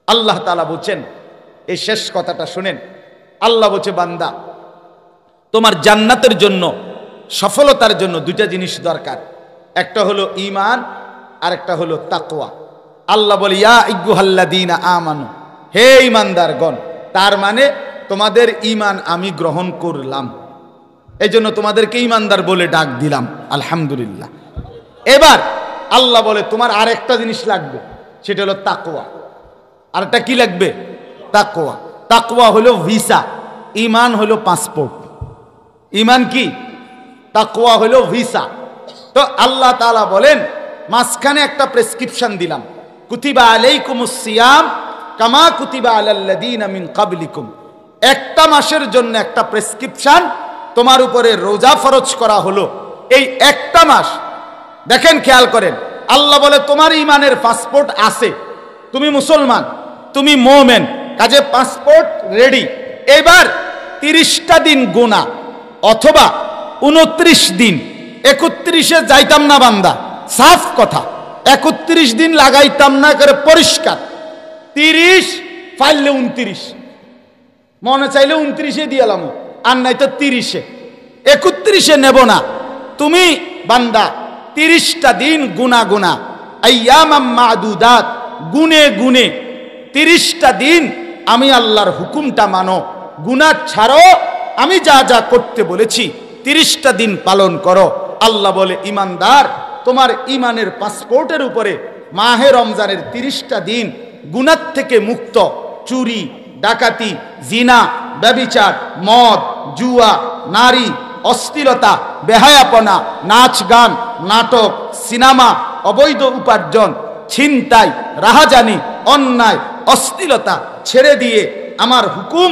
আল্লাহ তাআলা বলছেন, এই শেষ কথাটা শুনেন, আল্লাহ বলছে, বান্দা তোমার জান্নাতের জন্য, সফলতার জন্য 2টা জিনিস দরকার, একটা হলো ঈমান আর একটা হলো তাকওয়া। আল্লাহ বলে, ইয়া আইয়ুহাল্লাযীনা আমানু, হে ঈমানদারগণ, তার মানে তোমাদের ঈমান আমি গ্রহণ করলাম, এই জন্য তোমাদেরকে ঈমানদার বলে ডাক দিলাম, আলহামদুলিল্লাহ। এবার আল্লাহ বলে তোমার আরেকটা জিনিস লাগবে, সেটা হলো তাকওয়া। আরেকটা কি লাগবে? তাকওয়া। তাকওয়া হলো ভিসা, ঈমান হলো পাসপোর্ট। ঈমান কি? তাকওয়া হলো ভিসা। তো আল্লাহ তাআলা বলেন, মাঝখানে একটা প্রেসক্রিপশন দিলাম, কুতিবা আলাইকুমুস সিয়াম কামা কুতিবা আলাল্লাযীনা মিন ক্বাবলিকুম। একটা মাসের জন্য একটা প্রেসক্রিপশন তোমার উপরে রোজা ফরজ করা হলো, এই একটা মাস। দেখেন, খেয়াল করেন, আল্লাহ বলে তোমার ঈমানের পাসপোর্ট আছে, তুমি মুসলমান, তুমি মুমিন, কাজে পাসপোর্ট রেডি। এবার 30টা দিন গোনা, অথবা 29 দিন, 31-এ যাইতাম না বান্দা, সাফ কথা, 31 দিন লাগাইতাম না করে পরিষ্কার, 30 ফাইলে 29, মনে চাইলে 29-এ দিয়ালাম, আর নাই তো 30-এ, 31-এ নেব না। তুমি বান্দা 30টা দিন গুনা গুনা, আইয়ামাম মাদুদাত, গুনে গুনে 30টা দিন আমি আল্লাহর হুকুমটা মানো, গুনাহ ছাড়ো, আমি যা যা করতে বলেছি 30টা দিন পালন করো। আল্লাহ বলে, ঈমানদার, তোমার ঈমানের পাসপোর্টের উপরে মাহে রমজানের 30টা দিন গুনাহ থেকে মুক্ত, চুরি, ডাকাতি, জিনা, ব্যভিচার, মদ, জুয়া, নারী, অশ্লীলতা, বেহায়াপনা, নাচ গান, নাটক, সিনেমা, অবৈধ উপার্জন, ছিনতাই, রাহাজানি, অন্যায়, অশ্লীলতা ছেড়ে দিয়ে আমার হুকুম,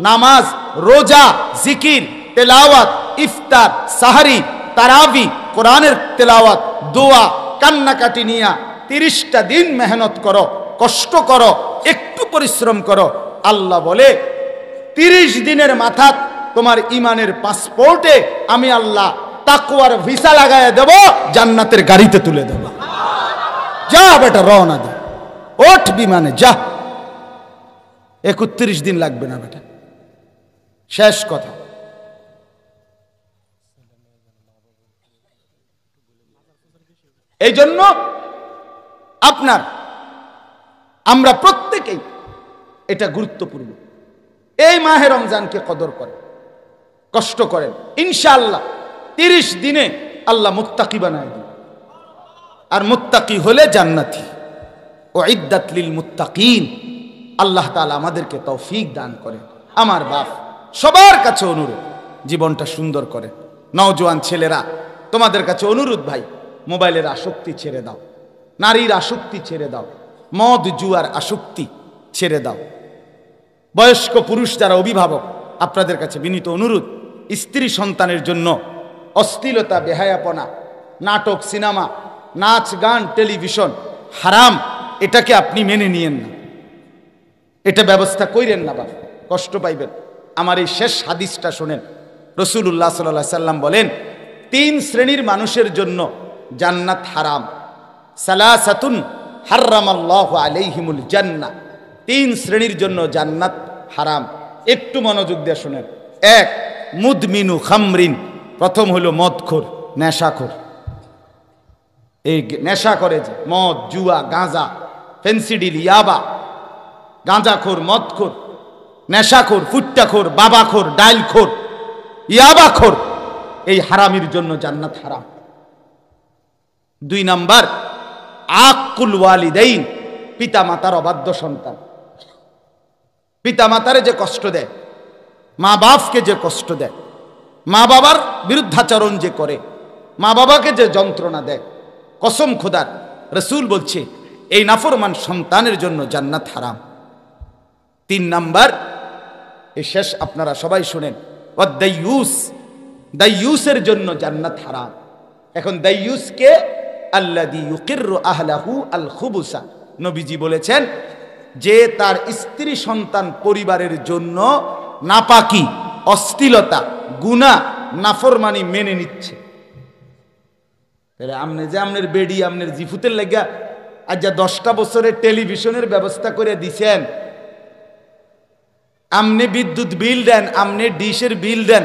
নামাজ, রোজা, জিকির, তেলাওয়াত, ইফতার, সাহারি, তারাবি, কোরআনের তেলাওয়াত, দোয়া, কান্নাকাটি নিয়া 30টা দিন মেহনত করো, কষ্ট করো, একটু পরিশ্রম করো। আল্লাহ বলে 30 দিনের মাথা তোমার ঈমানের পাসপোর্টে আমি আল্লাহ তাকওয়ার ভিসা লাগায় দেব, জান্নাতের গাড়িতে তুলে দেব। যা বেটা, রওনা দে, ওঠ বিমানে যা, 31 দিন লাগবে না বেটা। শেষ কথা, এই জন্য আমরা প্রত্যেকেই এটা গুরুত্বপূর্ণ, এই মাহে রমজানকে কদর করেন, কষ্ট করেন, ইনশাআল্লাহ 30 দিনে আল্লাহ মুত্তাকি বানায় দিবেন। আর মুত্তাকি হলে জান্নাতি, উইদ্দাত লিল মুত্তাকিন। আল্লাহ তাআলা আমাদেরকে তৌফিক দান করেন। আমার বাপ, সবার কাছে অনুরোধ, জীবনটা সুন্দর করে। নওজোয়ান ছেলেরা, তোমাদের কাছে অনুরোধ ভাই, মোবাইলের আসক্তি ছেড়ে দাও, নারীর আসক্তি ছেড়ে দাও, মদ জুয়ার আসক্তি ছেড়ে দাও। বয়স্ক পুরুষ যারা অভিভাবক, আপনাদের কাছে বিনীত অনুরোধ, স্ত্রী সন্তানের জন্য অশ্লীলতা, বেহায়াপনা, নাটক, সিনেমা, নাচ, গান, টেলিভিশন হারাম, এটাকে আপনি মেনে নিয়েন না, এটা ব্যবস্থা কইরেন না, বাবা কষ্ট পাইবেন। আমার এই শেষ হাদিসটা শোনেন। রাসূলুল্লাহ সাল্লাল্লাহু আলাইহি সাল্লাম বলেন, 3 শ্রেণীর মানুষের জন্য জান্নাত হারাম। সালাসাতুন হারামাল্লাহু আলাইহিমুল জান্নাহ, 3 শ্রেণীর জন্য জান্নাত হারাম। একটু মনোযোগ দিয়ে শুনেন। 1, মুদমিনু খামরিন, প্রথম হলো মদখোর, নেশাখোর। এই নেশা করে যে মদ, জুয়া, গাঁজা, ফেন্সিডিল, ইয়াবা, গাঁজাখোর, মদখোর, নেশাখোর, ফুট্টাখোর, বাবাখোর, ডাইলখোর, ইয়াবাখোর, এই হারামির জন্য জান্নাত হারাম। 2 নাম্বার, আকুল ওয়ালিদাইন, পিতা মাতার অবাধ্য সন্তান। পিতা মাতারে যে কষ্ট দেয়, মা বাপকে যে কষ্ট দেয়, মা বাবার বিরুদ্ধাচরণ যে করে, মা বাবাকে যে যন্ত্রণা দেয়, কসম খোদার, রাসূল বলছে এই নাফরমান সন্তানের জন্য জান্নাত হারাম। 3 নাম্বার, এই শেষ আপনারা সবাই শুনেন, ওয়াদাইয়ুস, দাইয়ুসের জন্য জান্নাত হারাম। এখন দাইয়ুসকে আল্লাযী ইউকিররু আহলাহু আল খুবুসা, নবীজি বলেছেন যে তার স্ত্রী সন্তান পরিবারের জন্য নাপাকি, অশ্লীলতা, গুনাহ, নাফরমানি মেনে নিচ্ছে। তাহলে আপনি যে আপনার বেডি, আপনার জিফুতের লেগা আজ যা 10টা বছরের টেলিভিশনের ব্যবস্থা করে দিছেন, আপনি বিদ্যুৎ বিল দেন, আপনি ডিশের বিল দেন,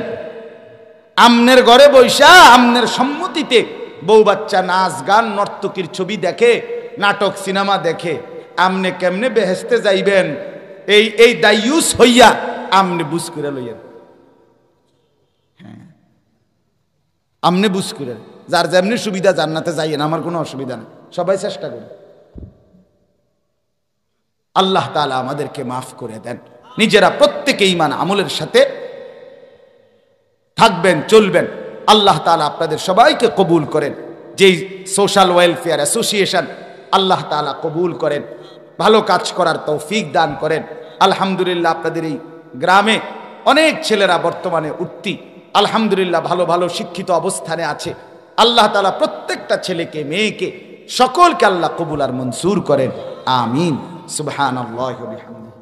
আমনের ঘরে বৈশা আমনের সম্মতিতে বউ বাচ্চা নাচ গান নর্তকীর ছবি দেখে, নাটক সিনেমা দেখে, আমনে কেমনে বেহেশতে যাইবেন? এই দাইয়ুস হইয়া আমনে বুঝ করে লইয়েন। হ্যাঁ, আমনে বুঝ করে, যার যেমনি সুবিধা জান্নাতে যাইয়েন, আমার কোনো অসুবিধা নেই, সবাই চেষ্টা করি। আল্লাহ তাআলা আমাদেরকে মাফ করে দেন। নিজেরা প্রত্যেকে ঈমান আমলের সাথে থাকবেন, চলবেন। আল্লাহ তাআলা আপনাদের সবাইকে কবুল করেন। যেই সোশ্যাল ওয়েলফেয়ার অ্যাসোসিয়েশন, আল্লাহ তাআলা কবুল করেন, ভালো কাজ করার তৌফিক দান করেন। আলহামদুলিল্লাহ, আপনাদের এই গ্রামে অনেক ছেলেরা বর্তমানে উঠতি, আলহামদুলিল্লাহ ভালো ভালো শিক্ষিত অবস্থানে আছে। আল্লাহ তাআলা প্রত্যেকটা ছেলেকে, মেয়েকে, সকলকে আল্লাহ কবুল আর মনসুর করেন। আমিন। সুবহানাল্লাহি ওয়া বিহামদিহি।